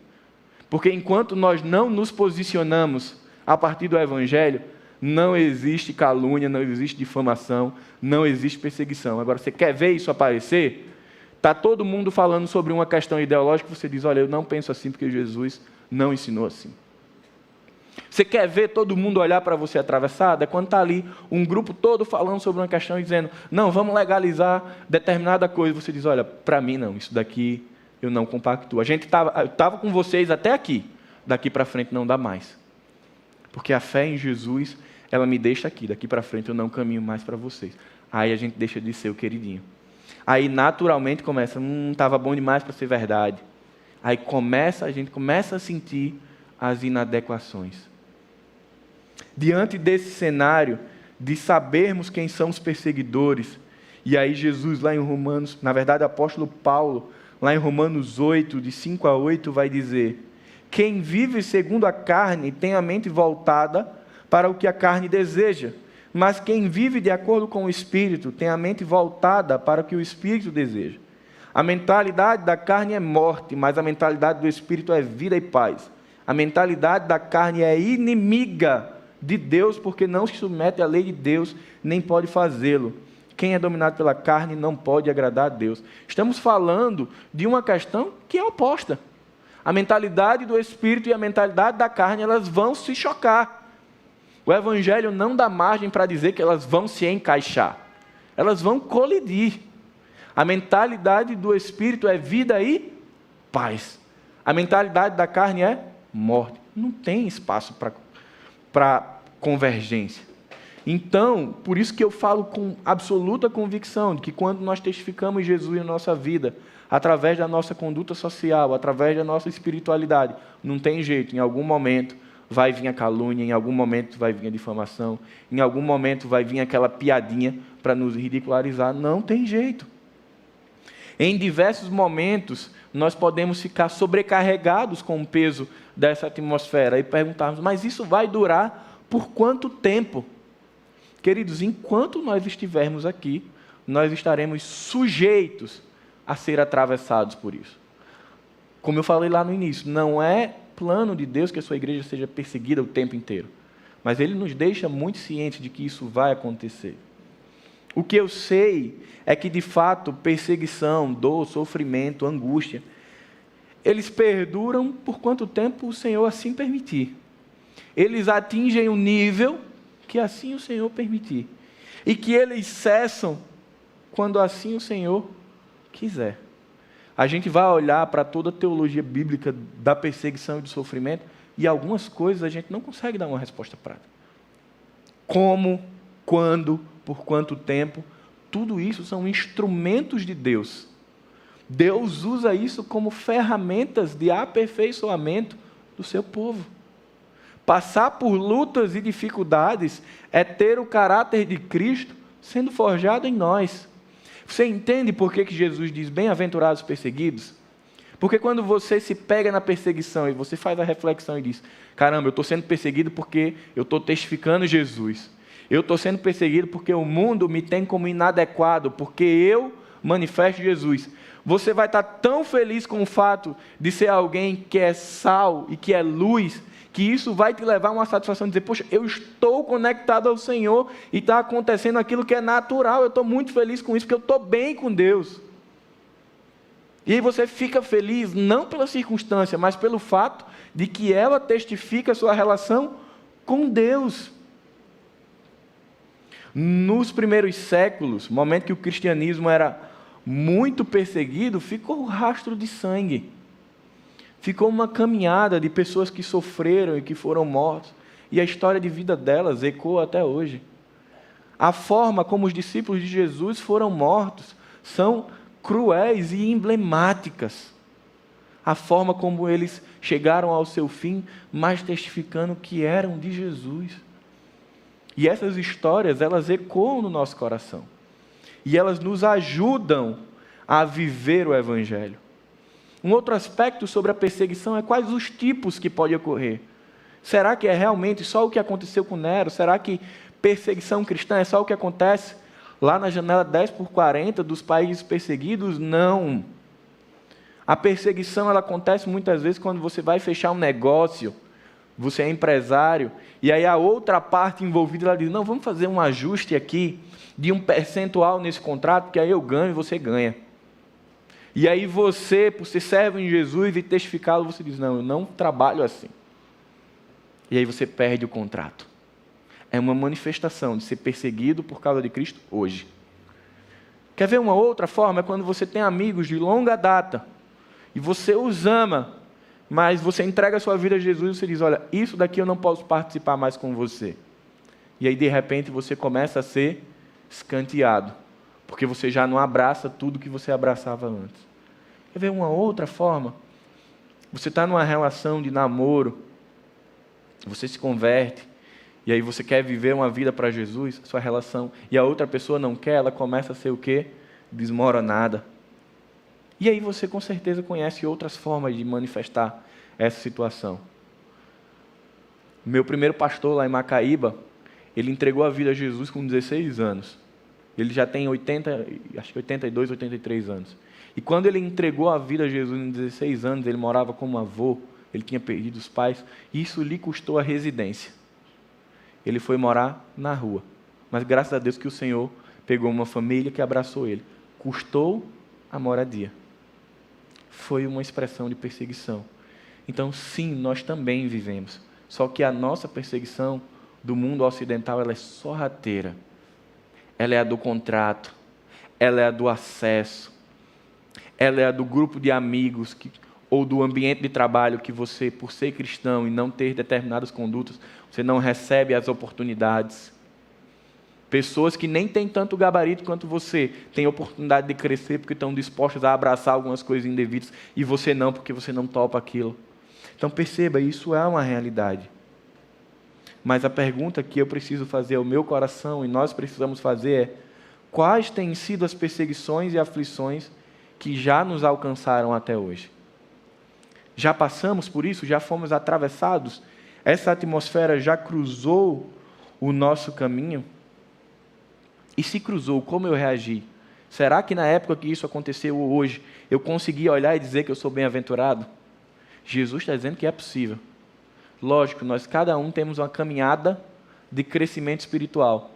Porque enquanto nós não nos posicionamos a partir do evangelho, não existe calúnia, não existe difamação, não existe perseguição. Agora, você quer ver isso aparecer? Está todo mundo falando sobre uma questão ideológica, você diz, olha, eu não penso assim porque Jesus não ensinou assim. Você quer ver todo mundo olhar para você atravessado? É quando está ali um grupo todo falando sobre uma questão e dizendo, não, vamos legalizar determinada coisa. Você diz, olha, para mim não, isso daqui eu não compactuo. Eu estava com vocês até aqui, daqui para frente não dá mais. Porque a fé em Jesus, ela me deixa aqui, daqui para frente eu não caminho mais para vocês. Aí a gente deixa de ser o queridinho. Aí naturalmente começa, estava bom demais para ser verdade. Aí a gente começa a sentir as inadequações. Diante desse cenário de sabermos quem são os perseguidores, e aí Jesus lá em Romanos, na verdade o apóstolo Paulo, lá em Romanos 8, de 5 a 8, vai dizer: quem vive segundo a carne tem a mente voltada para o que a carne deseja, mas quem vive de acordo com o Espírito tem a mente voltada para o que o Espírito deseja. A mentalidade da carne é morte, mas a mentalidade do Espírito é vida e paz. A mentalidade da carne é inimiga de Deus, porque não se submete à lei de Deus, nem pode fazê-lo. Quem é dominado pela carne não pode agradar a Deus. Estamos falando de uma questão que é oposta. A mentalidade do Espírito e a mentalidade da carne, elas vão se chocar. O Evangelho não dá margem para dizer que elas vão se encaixar. Elas vão colidir. A mentalidade do Espírito é vida e paz. A mentalidade da carne é morte. Não tem espaço para convergência. Então, por isso que eu falo com absoluta convicção de que quando nós testificamos Jesus na nossa vida, através da nossa conduta social, através da nossa espiritualidade, não tem jeito, em algum momento vai vir a calúnia, em algum momento vai vir a difamação, em algum momento vai vir aquela piadinha para nos ridicularizar, não tem jeito. Em diversos momentos, nós podemos ficar sobrecarregados com o peso dessa atmosfera e perguntarmos, mas isso vai durar por quanto tempo? Queridos, enquanto nós estivermos aqui, nós estaremos sujeitos a ser atravessados por isso. Como eu falei lá no início, não é plano de Deus que a sua igreja seja perseguida o tempo inteiro, mas Ele nos deixa muito cientes de que isso vai acontecer. O que eu sei é que, de fato, perseguição, dor, sofrimento, angústia, eles perduram por quanto tempo o Senhor assim permitir. Eles atingem o nível que assim o Senhor permitir. E que eles cessam quando assim o Senhor quiser. A gente vai olhar para toda a teologia bíblica da perseguição e do sofrimento e algumas coisas a gente não consegue dar uma resposta prática. Como, quando, por quanto tempo, tudo isso são instrumentos de Deus. Deus usa isso como ferramentas de aperfeiçoamento do seu povo. Passar por lutas e dificuldades é ter o caráter de Cristo sendo forjado em nós. Você entende por que Jesus diz bem-aventurados os perseguidos? Porque quando você se pega na perseguição e você faz a reflexão e diz, caramba, eu estou sendo perseguido porque eu estou testificando Jesus. Eu estou sendo perseguido porque o mundo me tem como inadequado, porque eu manifesto Jesus. Você vai estar tão feliz com o fato de ser alguém que é sal e que é luz, que isso vai te levar a uma satisfação de dizer, poxa, eu estou conectado ao Senhor e está acontecendo aquilo que é natural, eu estou muito feliz com isso, porque eu estou bem com Deus. E aí você fica feliz, não pela circunstância, mas pelo fato de que ela testifica a sua relação com Deus. Nos primeiros séculos, no momento que o cristianismo era muito perseguido, ficou o rastro de sangue. Ficou uma caminhada de pessoas que sofreram e que foram mortos. E a história de vida delas ecoa até hoje. A forma como os discípulos de Jesus foram mortos são cruéis e emblemáticas. A forma como eles chegaram ao seu fim, mas testificando que eram de Jesus. E essas histórias, elas ecoam no nosso coração. E elas nos ajudam a viver o Evangelho. Um outro aspecto sobre a perseguição é quais os tipos que podem ocorrer. Será que é realmente só o que aconteceu com Nero? Será que perseguição cristã é só o que acontece lá na janela 10/40 dos países perseguidos? Não. A perseguição ela acontece muitas vezes quando você vai fechar um negócio, você é empresário, e aí a outra parte envolvida ela diz, não, vamos fazer um ajuste aqui de um percentual nesse contrato, que aí eu ganho e você ganha. E aí você, por ser servo em Jesus e testificá-lo, você diz, não, eu não trabalho assim. E aí você perde o contrato. É uma manifestação de ser perseguido por causa de Cristo hoje. Quer ver uma outra forma? É quando você tem amigos de longa data e você os ama, mas você entrega a sua vida a Jesus e você diz, olha, isso daqui eu não posso participar mais com você. E aí de repente você começa a ser escanteado, porque você já não abraça tudo que você abraçava antes. Quer ver uma outra forma? Você está numa relação de namoro, você se converte, e aí você quer viver uma vida para Jesus, sua relação, e a outra pessoa não quer, ela começa a ser o quê? Desmoronada. E aí você com certeza conhece outras formas de manifestar essa situação. Meu primeiro pastor lá em Macaíba, ele entregou a vida a Jesus com 16 anos. Ele já tem 82, 83 anos. E quando ele entregou a vida a Jesus em 16 anos, ele morava como avô, ele tinha perdido os pais, e isso lhe custou a residência. Ele foi morar na rua. Mas graças a Deus que o Senhor pegou uma família que abraçou ele. Custou a moradia. Foi uma expressão de perseguição. Então, sim, nós também vivemos. Só que a nossa perseguição do mundo ocidental, ela é sorrateira. Ela é a do contrato. Ela é a do acesso. Ela é a do grupo de amigos ou do ambiente de trabalho que você, por ser cristão e não ter determinadas condutas, você não recebe as oportunidades. Pessoas que nem têm tanto gabarito quanto você, têm oportunidade de crescer porque estão dispostas a abraçar algumas coisas indevidas e você não, porque você não topa aquilo. Então perceba, isso é uma realidade. Mas a pergunta que eu preciso fazer ao meu coração e nós precisamos fazer é: quais têm sido as perseguições e aflições que já nos alcançaram até hoje? Já passamos por isso? Já fomos atravessados? Essa atmosfera já cruzou o nosso caminho? E se cruzou, como eu reagi? Será que na época que isso aconteceu hoje, eu consegui olhar e dizer que eu sou bem-aventurado? Jesus está dizendo que é possível. Lógico, nós cada um temos uma caminhada de crescimento espiritual.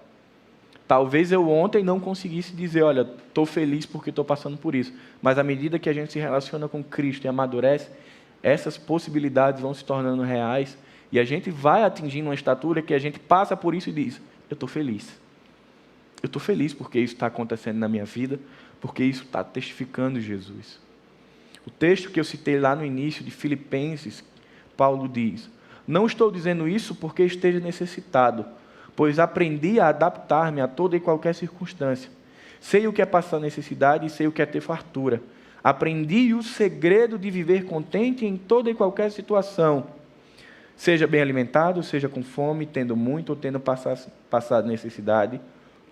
Talvez eu ontem não conseguisse dizer, olha, estou feliz porque estou passando por isso. Mas à medida que a gente se relaciona com Cristo e amadurece, essas possibilidades vão se tornando reais e a gente vai atingindo uma estatura que a gente passa por isso e diz, eu estou feliz. Eu estou feliz porque isso está acontecendo na minha vida, porque isso está testificando Jesus. O texto que eu citei lá no início de Filipenses, Paulo diz, não estou dizendo isso porque esteja necessitado, pois aprendi a adaptar-me a toda e qualquer circunstância. Sei o que é passar necessidade e sei o que é ter fartura. Aprendi o segredo de viver contente em toda e qualquer situação. Seja bem alimentado, seja com fome, tendo muito ou tendo passado necessidade,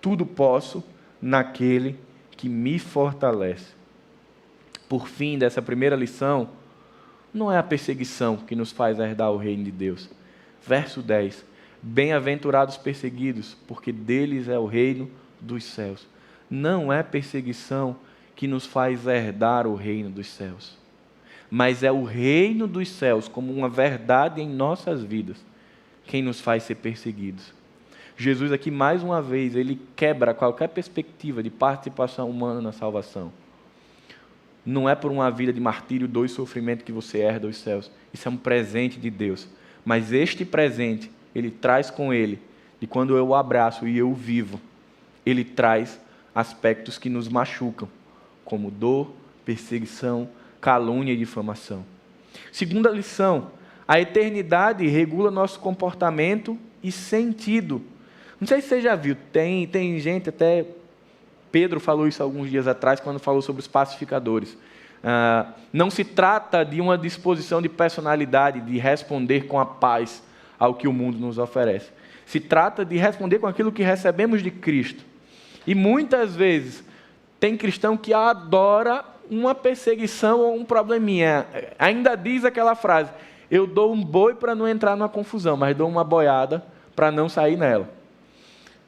tudo posso naquele que me fortalece. Por fim, dessa primeira lição, não é a perseguição que nos faz herdar o reino de Deus. Verso 10. Bem-aventurados perseguidos, porque deles é o reino dos céus. Não é perseguição que nos faz herdar o reino dos céus, mas é o reino dos céus como uma verdade em nossas vidas quem nos faz ser perseguidos. Jesus aqui, mais uma vez, ele quebra qualquer perspectiva de participação humana na salvação. Não é por uma vida de martírio, dor e sofrimento que você herda os céus. Isso é um presente de Deus. Mas este presente, ele traz com ele, e quando eu o abraço e eu o vivo, ele traz aspectos que nos machucam, como dor, perseguição, calúnia e difamação. Segunda lição, a eternidade regula nosso comportamento e sentido. Não sei se você já viu, tem gente, até Pedro falou isso alguns dias atrás, quando falou sobre os pacificadores. Não se trata de uma disposição de personalidade, de responder com a paz ao que o mundo nos oferece. Se trata de responder com aquilo que recebemos de Cristo. E muitas vezes, tem cristão que adora uma perseguição ou um probleminha. Ainda diz aquela frase, eu dou um boi para não entrar numa confusão, mas dou uma boiada para não sair nela.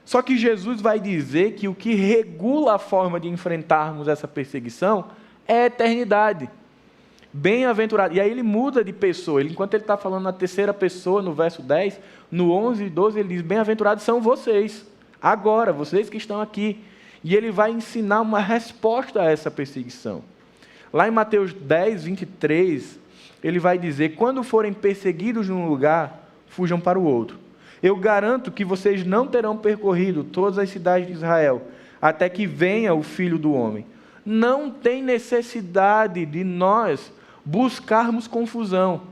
Só que Jesus vai dizer que o que regula a forma de enfrentarmos essa perseguição é a eternidade. Bem-aventurado. E aí ele muda de pessoa. Enquanto ele está falando na terceira pessoa, no verso 10, no 11 e 12, ele diz, bem-aventurados são vocês. Agora, vocês que estão aqui. E ele vai ensinar uma resposta a essa perseguição. Lá em Mateus 10, 23, ele vai dizer, quando forem perseguidos num lugar, fujam para o outro. Eu garanto que vocês não terão percorrido todas as cidades de Israel, até que venha o Filho do Homem. Não tem necessidade de nós buscarmos confusão.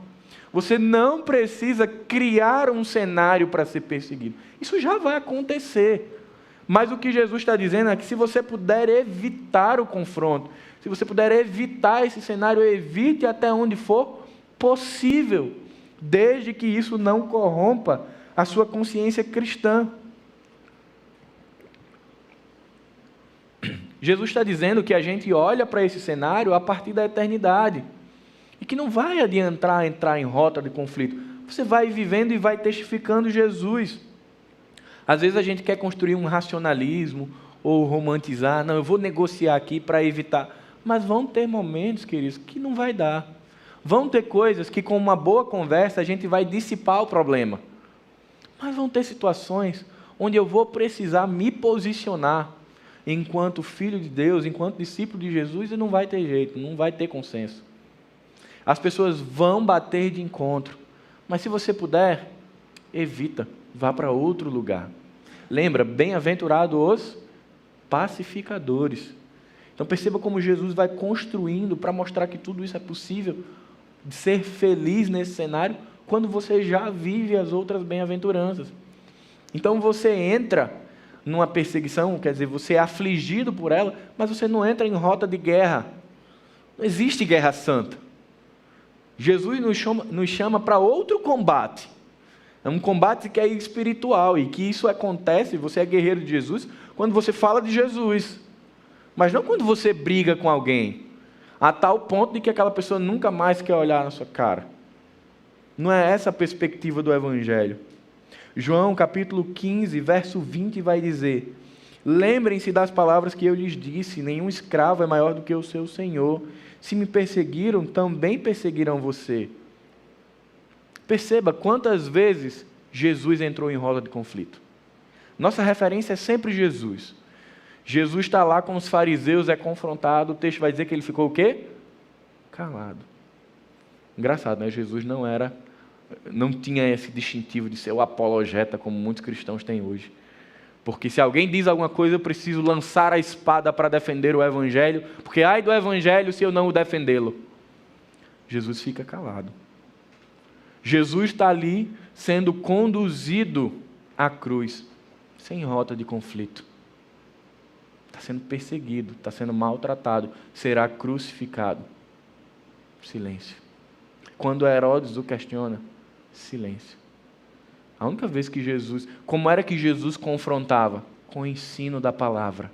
Você não precisa criar um cenário para ser perseguido. Isso já vai acontecer. Mas o que Jesus está dizendo é que se você puder evitar o confronto, se você puder evitar esse cenário, evite até onde for possível, desde que isso não corrompa a sua consciência cristã. Jesus está dizendo que a gente olha para esse cenário a partir da eternidade e que não vai adiantar entrar em rota de conflito. Você vai vivendo e vai testificando Jesus. Às vezes a gente quer construir um racionalismo ou romantizar. Não, eu vou negociar aqui para evitar. Mas vão ter momentos, queridos, que não vai dar. Vão ter coisas que com uma boa conversa a gente vai dissipar o problema. Mas vão ter situações onde eu vou precisar me posicionar enquanto filho de Deus, enquanto discípulo de Jesus, e não vai ter jeito, não vai ter consenso. As pessoas vão bater de encontro. Mas se você puder, evita, vá para outro lugar. Lembra, bem-aventurados os pacificadores. Então perceba como Jesus vai construindo para mostrar que tudo isso é possível, de ser feliz nesse cenário, quando você já vive as outras bem-aventuranças. Então você entra numa perseguição, quer dizer, você é afligido por ela, mas você não entra em rota de guerra. Não existe guerra santa. Jesus nos chama para outro combate. É um combate que é espiritual e que isso acontece, você é guerreiro de Jesus, quando você fala de Jesus. Mas não quando você briga com alguém, a tal ponto de que aquela pessoa nunca mais quer olhar na sua cara. Não é essa a perspectiva do Evangelho. João capítulo 15, verso 20 vai dizer: lembrem-se das palavras que eu lhes disse, nenhum escravo é maior do que o seu senhor. Se me perseguiram, também perseguirão você. Perceba quantas vezes Jesus entrou em roda de conflito. Nossa referência é sempre Jesus. Jesus está lá com os fariseus, é confrontado, o texto vai dizer que ele ficou o quê? Calado. Engraçado, né? Jesus não tinha esse distintivo de ser o apologeta, como muitos cristãos têm hoje. Porque se alguém diz alguma coisa, eu preciso lançar a espada para defender o Evangelho, porque ai do Evangelho se eu não o defendê-lo. Jesus fica calado. Jesus está ali sendo conduzido à cruz, sem rota de conflito. Está sendo perseguido, está sendo maltratado, será crucificado. Silêncio. Quando Herodes o questiona, silêncio. A única vez que Jesus... Como era que Jesus confrontava? Com o ensino da palavra.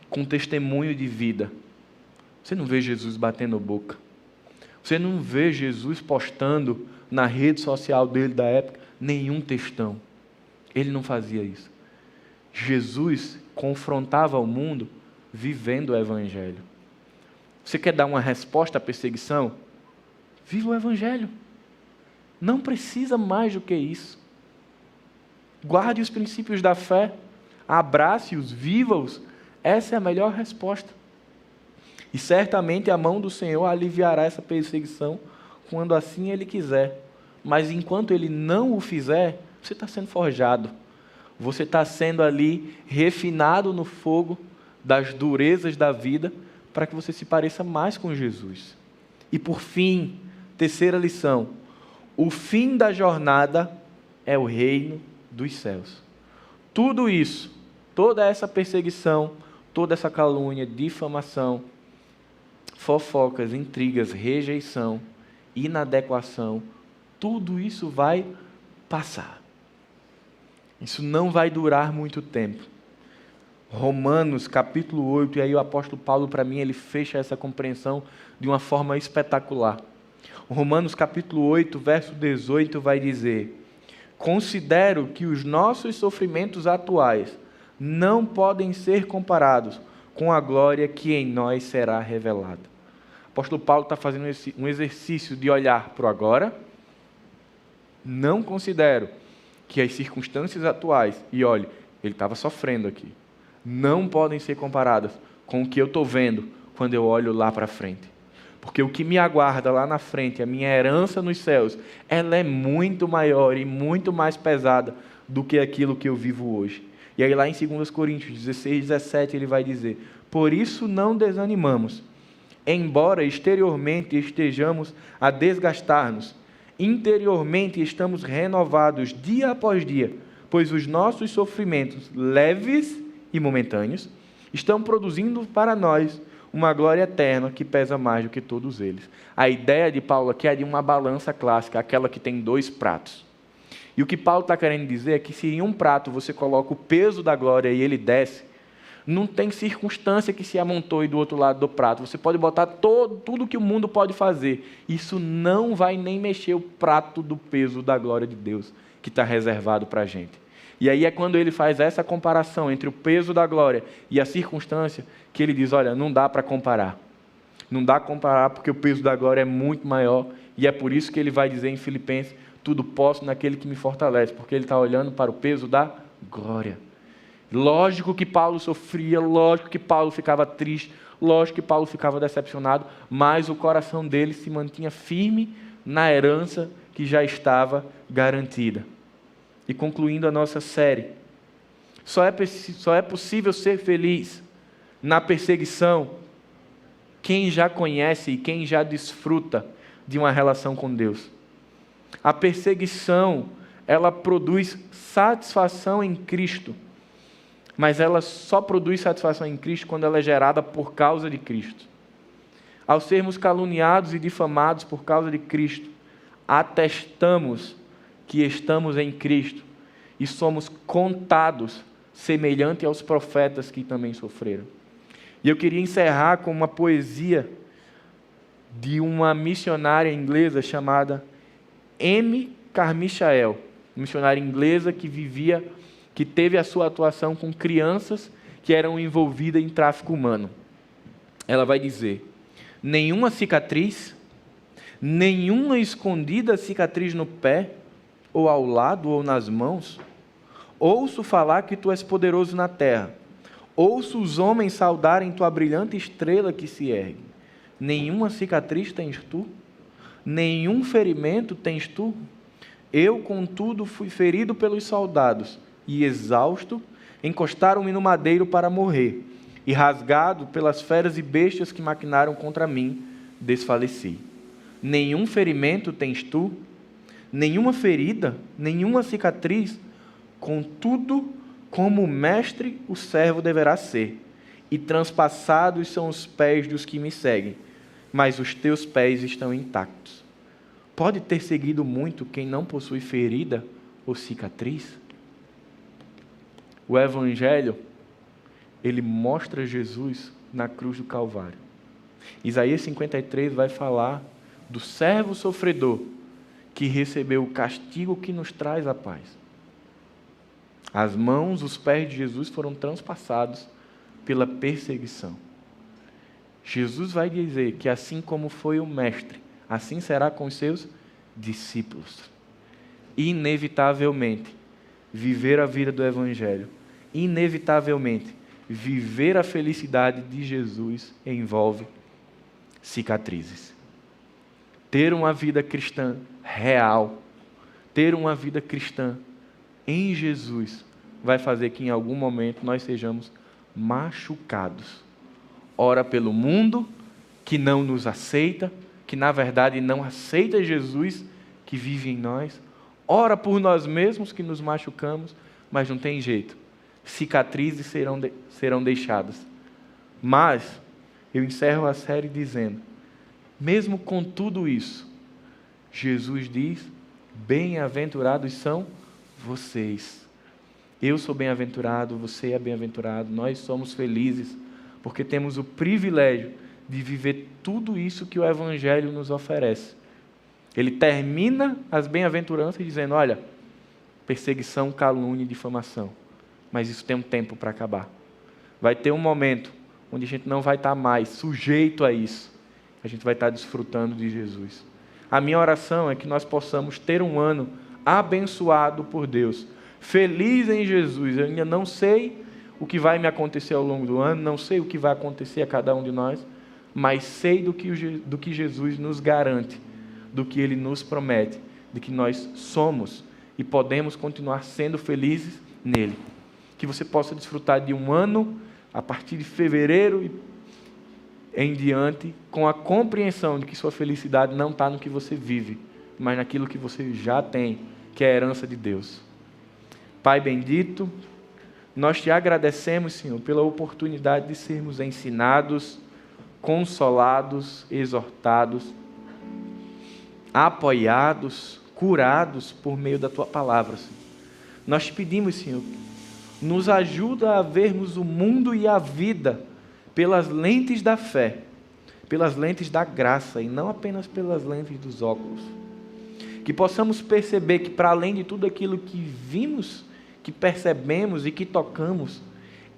Com testemunho de vida. Você não vê Jesus batendo boca. Você não vê Jesus postando na rede social dele da época nenhum textão. Ele não fazia isso. Jesus confrontava o mundo vivendo o Evangelho. Você quer dar uma resposta à perseguição? Viva o Evangelho. Não precisa mais do que isso. Guarde os princípios da fé, abrace-os, viva-os. Essa é a melhor resposta. E certamente a mão do Senhor aliviará essa perseguição quando assim Ele quiser. Mas enquanto Ele não o fizer, você está sendo forjado. Você está sendo ali refinado no fogo das durezas da vida para que você se pareça mais com Jesus. E por fim, terceira lição: o fim da jornada é o reino dos céus. Tudo isso, toda essa perseguição, toda essa calúnia, difamação, fofocas, intrigas, rejeição, inadequação, tudo isso vai passar. Isso não vai durar muito tempo. Romanos capítulo 8, e aí o apóstolo Paulo, para mim, ele fecha essa compreensão de uma forma espetacular. Romanos capítulo 8, verso 18 vai dizer: considero que os nossos sofrimentos atuais não podem ser comparados com a glória que em nós será revelada. O apóstolo Paulo está fazendo um exercício de olhar para o agora. Não considero que as circunstâncias atuais, e olhe, ele estava sofrendo aqui, não podem ser comparadas com o que eu estou vendo quando eu olho lá para frente. Porque o que me aguarda lá na frente, a minha herança nos céus, ela é muito maior e muito mais pesada do que aquilo que eu vivo hoje. E aí lá em 2 Coríntios 16, 17, ele vai dizer: por isso não desanimamos, embora exteriormente estejamos a desgastar-nos, interiormente estamos renovados dia após dia, pois os nossos sofrimentos leves e momentâneos estão produzindo para nós uma glória eterna que pesa mais do que todos eles. A ideia de Paulo aqui é de uma balança clássica, aquela que tem 2 pratos. E o que Paulo está querendo dizer é que se em um prato você coloca o peso da glória e ele desce, não tem circunstância que se amontoe do outro lado do prato. Você pode botar tudo que o mundo pode fazer. Isso não vai nem mexer o prato do peso da glória de Deus que está reservado para a gente. E aí é quando ele faz essa comparação entre o peso da glória e a circunstância, que ele diz, olha, não dá para comparar. Não dá para comparar porque o peso da glória é muito maior. E é por isso que ele vai dizer em Filipenses, tudo posso naquele que me fortalece. Porque ele está olhando para o peso da glória. Lógico que Paulo sofria, lógico que Paulo ficava triste, lógico que Paulo ficava decepcionado, mas o coração dele se mantinha firme na herança que já estava garantida. E concluindo a nossa série, só é possível ser feliz na perseguição quem já conhece e quem já desfruta de uma relação com Deus. A perseguição, ela produz satisfação em Cristo, mas ela só produz satisfação em Cristo quando ela é gerada por causa de Cristo. Ao sermos caluniados e difamados por causa de Cristo, atestamos que estamos em Cristo e somos contados semelhante aos profetas que também sofreram. E eu queria encerrar com uma poesia de uma missionária inglesa chamada M. Carmichael, missionária inglesa que teve a sua atuação com crianças que eram envolvidas em tráfico humano. Ela vai dizer, nenhuma cicatriz, nenhuma escondida cicatriz no pé, ou ao lado, ou nas mãos. Ouço falar que tu és poderoso na terra. Ouço os homens saudarem tua brilhante estrela que se ergue. Nenhuma cicatriz tens tu? Nenhum ferimento tens tu? Eu, contudo, fui ferido pelos soldados, e exausto, encostaram-me no madeiro para morrer, e rasgado pelas feras e bestas que maquinaram contra mim, desfaleci. Nenhum ferimento tens tu? Nenhuma ferida, nenhuma cicatriz? Contudo, como mestre, o servo deverá ser, e transpassados são os pés dos que me seguem, mas os teus pés estão intactos. Pode ter seguido muito quem não possui ferida ou cicatriz? O Evangelho, ele mostra Jesus na cruz do Calvário. Isaías 53 vai falar do servo sofredor que recebeu o castigo que nos traz a paz. As mãos, os pés de Jesus foram transpassados pela perseguição. Jesus vai dizer que assim como foi o mestre, assim será com os seus discípulos. Inevitavelmente, viver a vida do Evangelho, inevitavelmente, viver a felicidade de Jesus envolve cicatrizes. Ter uma vida cristã real, ter uma vida cristã em Jesus, vai fazer que em algum momento nós sejamos machucados. Ora pelo mundo, que não nos aceita, que na verdade não aceita Jesus que vive em nós. Ora por nós mesmos que nos machucamos, mas não tem jeito. Cicatrizes serão deixadas. Mas eu encerro a série dizendo, mesmo com tudo isso, Jesus diz, bem-aventurados são vocês. Eu sou bem-aventurado, você é bem-aventurado, nós somos felizes, porque temos o privilégio de viver tudo isso que o Evangelho nos oferece. Ele termina as bem-aventuranças dizendo, olha, perseguição, calúnia e difamação. Mas isso tem um tempo para acabar. Vai ter um momento onde a gente não vai estar mais sujeito a isso. A gente vai estar desfrutando de Jesus. A minha oração é que nós possamos ter um ano abençoado por Deus. Feliz em Jesus. Eu ainda não sei o que vai me acontecer ao longo do ano, não sei o que vai acontecer a cada um de nós, mas sei do que Jesus nos garante, do que Ele nos promete, de que nós somos e podemos continuar sendo felizes nele. Que você possa desfrutar de um ano, a partir de fevereiro em diante, com a compreensão de que sua felicidade não está no que você vive, mas naquilo que você já tem, que é a herança de Deus. Pai bendito, nós te agradecemos, Senhor, pela oportunidade de sermos ensinados, consolados, exortados, apoiados, curados por meio da tua palavra, Senhor. Nós te pedimos, Senhor, nos ajuda a vermos o mundo e a vida pelas lentes da fé, pelas lentes da graça e não apenas pelas lentes dos óculos. Que possamos perceber que, para além de tudo aquilo que vimos, que percebemos e que tocamos,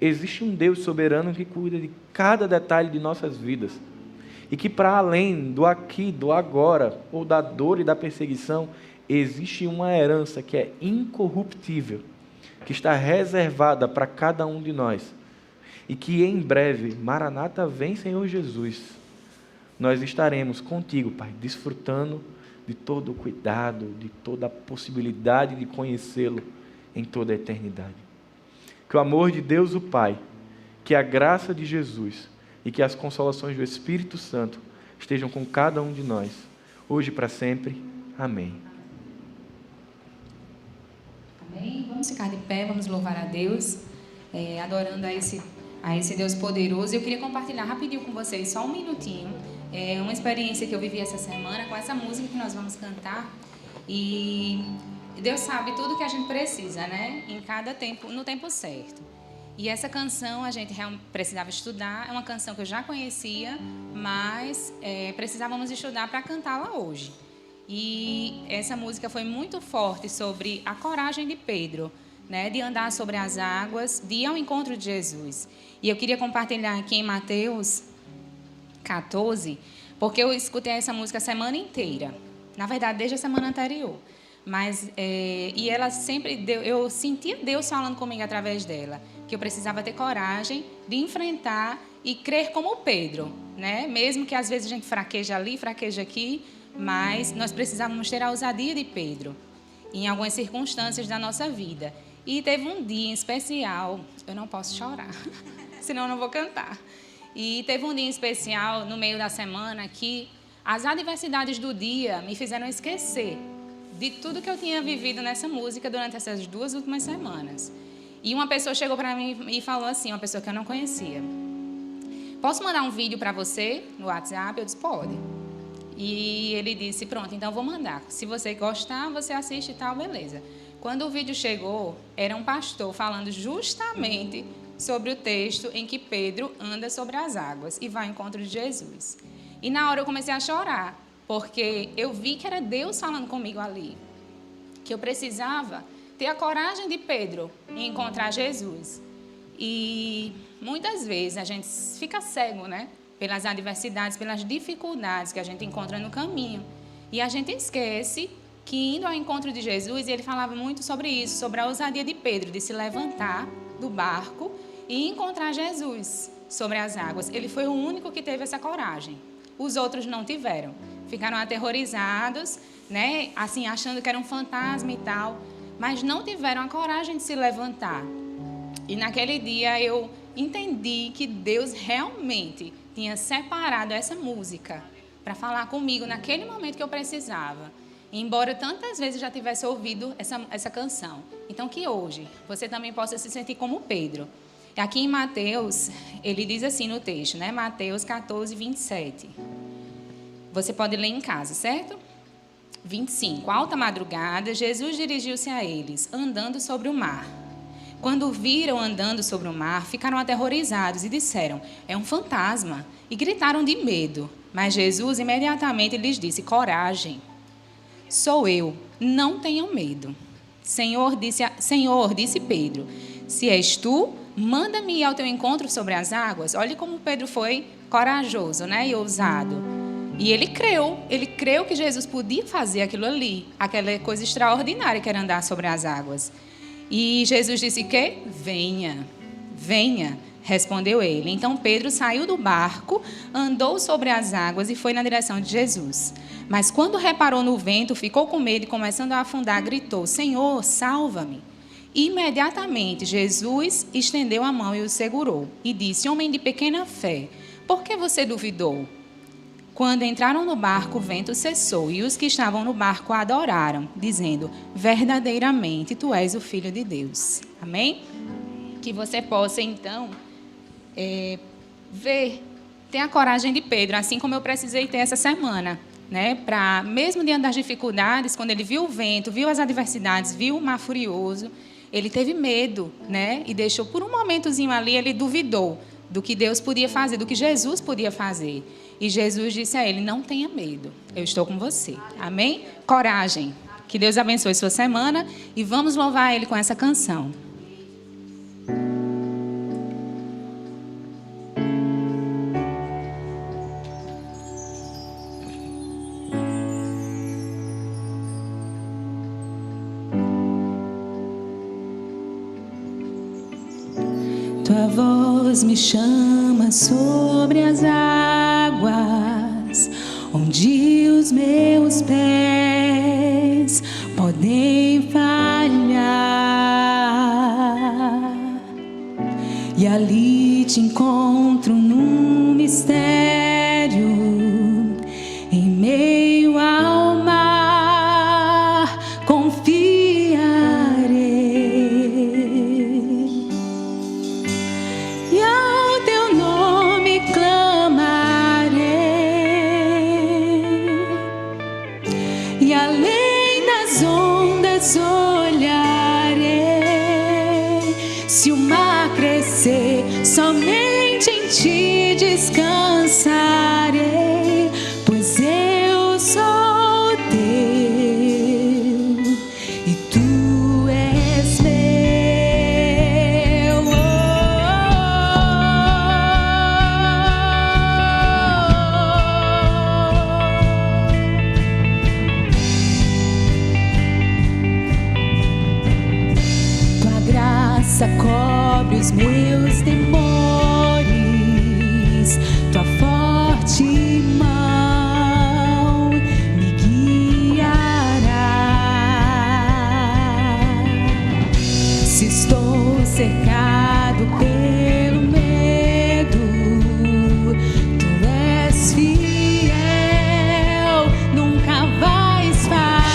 existe um Deus soberano que cuida de cada detalhe de nossas vidas. E que, para além do aqui, do agora, ou da dor e da perseguição, existe uma herança que é incorruptível, que está reservada para cada um de nós. E que em breve, Maranata, vem Senhor Jesus, nós estaremos contigo, Pai, desfrutando de todo o cuidado, de toda a possibilidade de conhecê-lo em toda a eternidade. Que o amor de Deus o Pai, que a graça de Jesus e que as consolações do Espírito Santo estejam com cada um de nós, hoje e para sempre. Amém. Amém. Vamos ficar de pé, vamos louvar a Deus, adorando a esse Deus poderoso. Eu queria compartilhar rapidinho com vocês, só um minutinho, uma experiência que eu vivi essa semana com essa música que nós vamos cantar. E Deus sabe tudo que a gente precisa, né? Em cada tempo, no tempo certo. E essa canção a gente precisava estudar, é uma canção que eu já conhecia, mas precisávamos estudar para cantá-la hoje. E essa música foi muito forte sobre a coragem de Pedro, né? De andar sobre as águas, de ir ao encontro de Jesus. E eu queria compartilhar aqui em Mateus 14, porque eu escutei essa música a semana inteira. Na verdade, desde a semana anterior. Mas, e ela sempre eu sentia Deus falando comigo através dela, que eu precisava ter coragem de enfrentar e crer como Pedro, né? Mesmo que às vezes a gente fraqueja ali, fraqueja aqui, mas nós precisávamos ter a ousadia de Pedro em algumas circunstâncias da nossa vida. E teve um dia em especial, eu não posso chorar, senão eu não vou cantar. E teve um dia em especial no meio da semana que as adversidades do dia me fizeram esquecer de tudo que eu tinha vivido nessa música durante essas 2 últimas semanas. E uma pessoa chegou para mim e falou assim, uma pessoa que eu não conhecia: posso mandar um vídeo para você no WhatsApp? Eu disse, pode. E ele disse, pronto, então vou mandar. Se você gostar, você assiste e tal, beleza. Quando o vídeo chegou, era um pastor falando justamente sobre o texto em que Pedro anda sobre as águas e vai ao encontro de Jesus. E na hora eu comecei a chorar, porque eu vi que era Deus falando comigo ali, que eu precisava ter a coragem de Pedro em encontrar Jesus. E muitas vezes a gente fica cego, né? Pelas adversidades, pelas dificuldades que a gente encontra no caminho. E a gente esquece que indo ao encontro de Jesus, ele falava muito sobre isso, sobre a ousadia de Pedro, de se levantar do barco e encontrar Jesus sobre as águas. Ele foi o único que teve essa coragem. Os outros não tiveram. Ficaram aterrorizados, né? Assim, achando que era um fantasma e tal, mas não tiveram a coragem de se levantar. E naquele dia eu entendi que Deus realmente tinha separado essa música para falar comigo naquele momento que eu precisava. Embora tantas vezes já tivesse ouvido essa canção. Então que hoje você também possa se sentir como Pedro. Aqui em Mateus, ele diz assim no texto, né? Mateus 14, 27. Você pode ler em casa, certo? 25. Alta madrugada, Jesus dirigiu-se a eles, andando sobre o mar. Quando o viram andando sobre o mar, ficaram aterrorizados e disseram, é um fantasma, e gritaram de medo. Mas Jesus imediatamente lhes disse, coragem, sou eu, não tenham medo. Senhor, disse Pedro, se és tu, manda-me ir ao teu encontro sobre as águas. Olha como Pedro foi corajoso, né, e ousado. E ele creu que Jesus podia fazer aquilo ali, aquela coisa extraordinária que era andar sobre as águas. E Jesus disse que venha, venha, respondeu ele. Então Pedro saiu do barco, andou sobre as águas e foi na direção de Jesus. Mas quando reparou no vento, ficou com medo e, começando a afundar, gritou, Senhor, salva-me. Imediatamente Jesus estendeu a mão e o segurou e disse, homem de pequena fé, por que você duvidou? Quando entraram no barco, o vento cessou, e os que estavam no barco adoraram, dizendo: verdadeiramente, tu és o Filho de Deus. Amém? Que você possa, então, ter a coragem de Pedro, assim como eu precisei ter essa semana, né? Para, mesmo diante das dificuldades, quando ele viu o vento, viu as adversidades, viu o mar furioso, ele teve medo, né? E deixou, por um momentozinho ali, ele duvidou do que Deus podia fazer, do que Jesus podia fazer. E Jesus disse a ele: não tenha medo, eu estou com você. Amém? Coragem. Que Deus abençoe sua semana e vamos louvar Ele com essa canção. Tua voz me chama sobre as águas, onde os meus pés podem falhar. E ali te encontro num mistério, em meio ao mar, confiarei. E ao teu nome clamarei, e além das ondas olharei. Se o mar crescer, somente em ti descansarei, pois eu sou teu e tu és meu. Tua graça cobre os meus temores, tua forte mão me guiará. Se estou cercado pelo medo, tu és fiel, nunca vais falhar.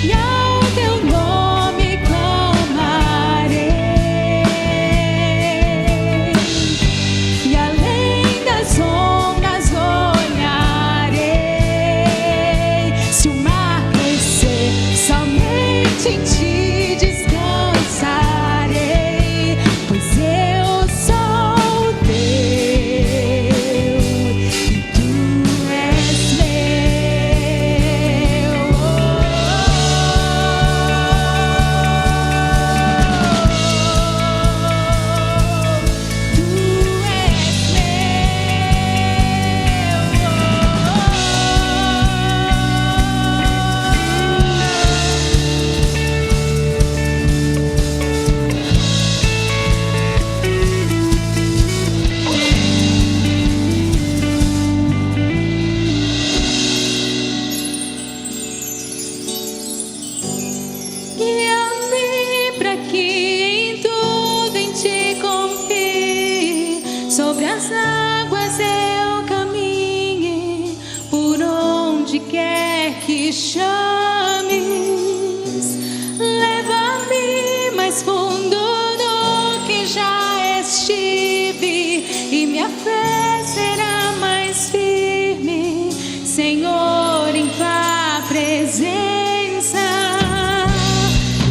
E ao teu nome clamarei, e além das ondas olharei. Se o mar crescer, somente em ti descansarei, pois eu sou teu e tu és meu. Tu és guia-me para que em tudo em ti confie, sobre as águas eu caminhe, por onde quer que chames. Leva-me mais fundo do que já estive, e minha fé será mais firme, Senhor, em tua presença.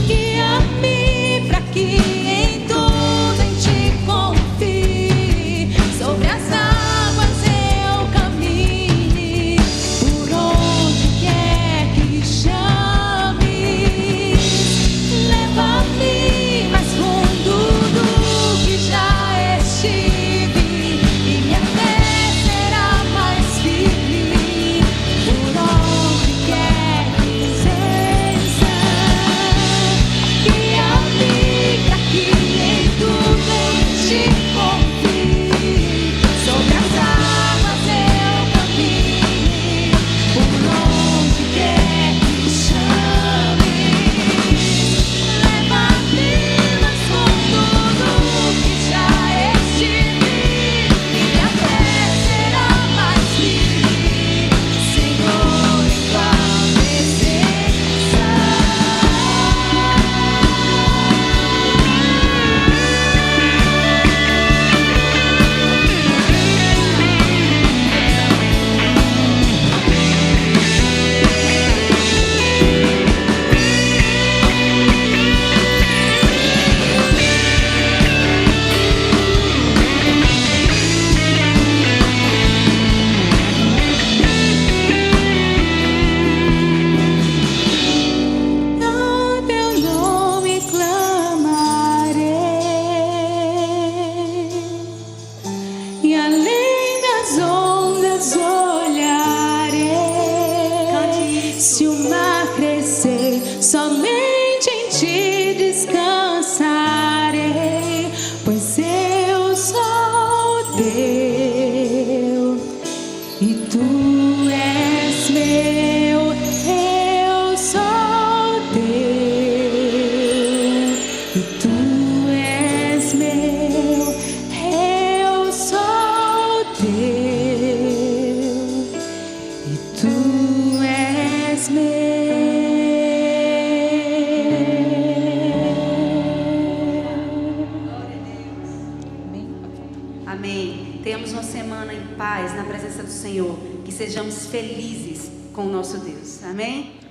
Guia-me para que em tudo em ti confie, sobre as águas eu caminhe, por onde quer que chames. Leva-me mais fundo do que já estive, e minha ti descansarei, pois eu sou teu e tu és meu. Eu sou teu e tu és meu. Eu sou teu e tu és meu. Amém. Tenhamos uma semana em paz na presença do Senhor. Que sejamos felizes com o nosso Deus. Amém?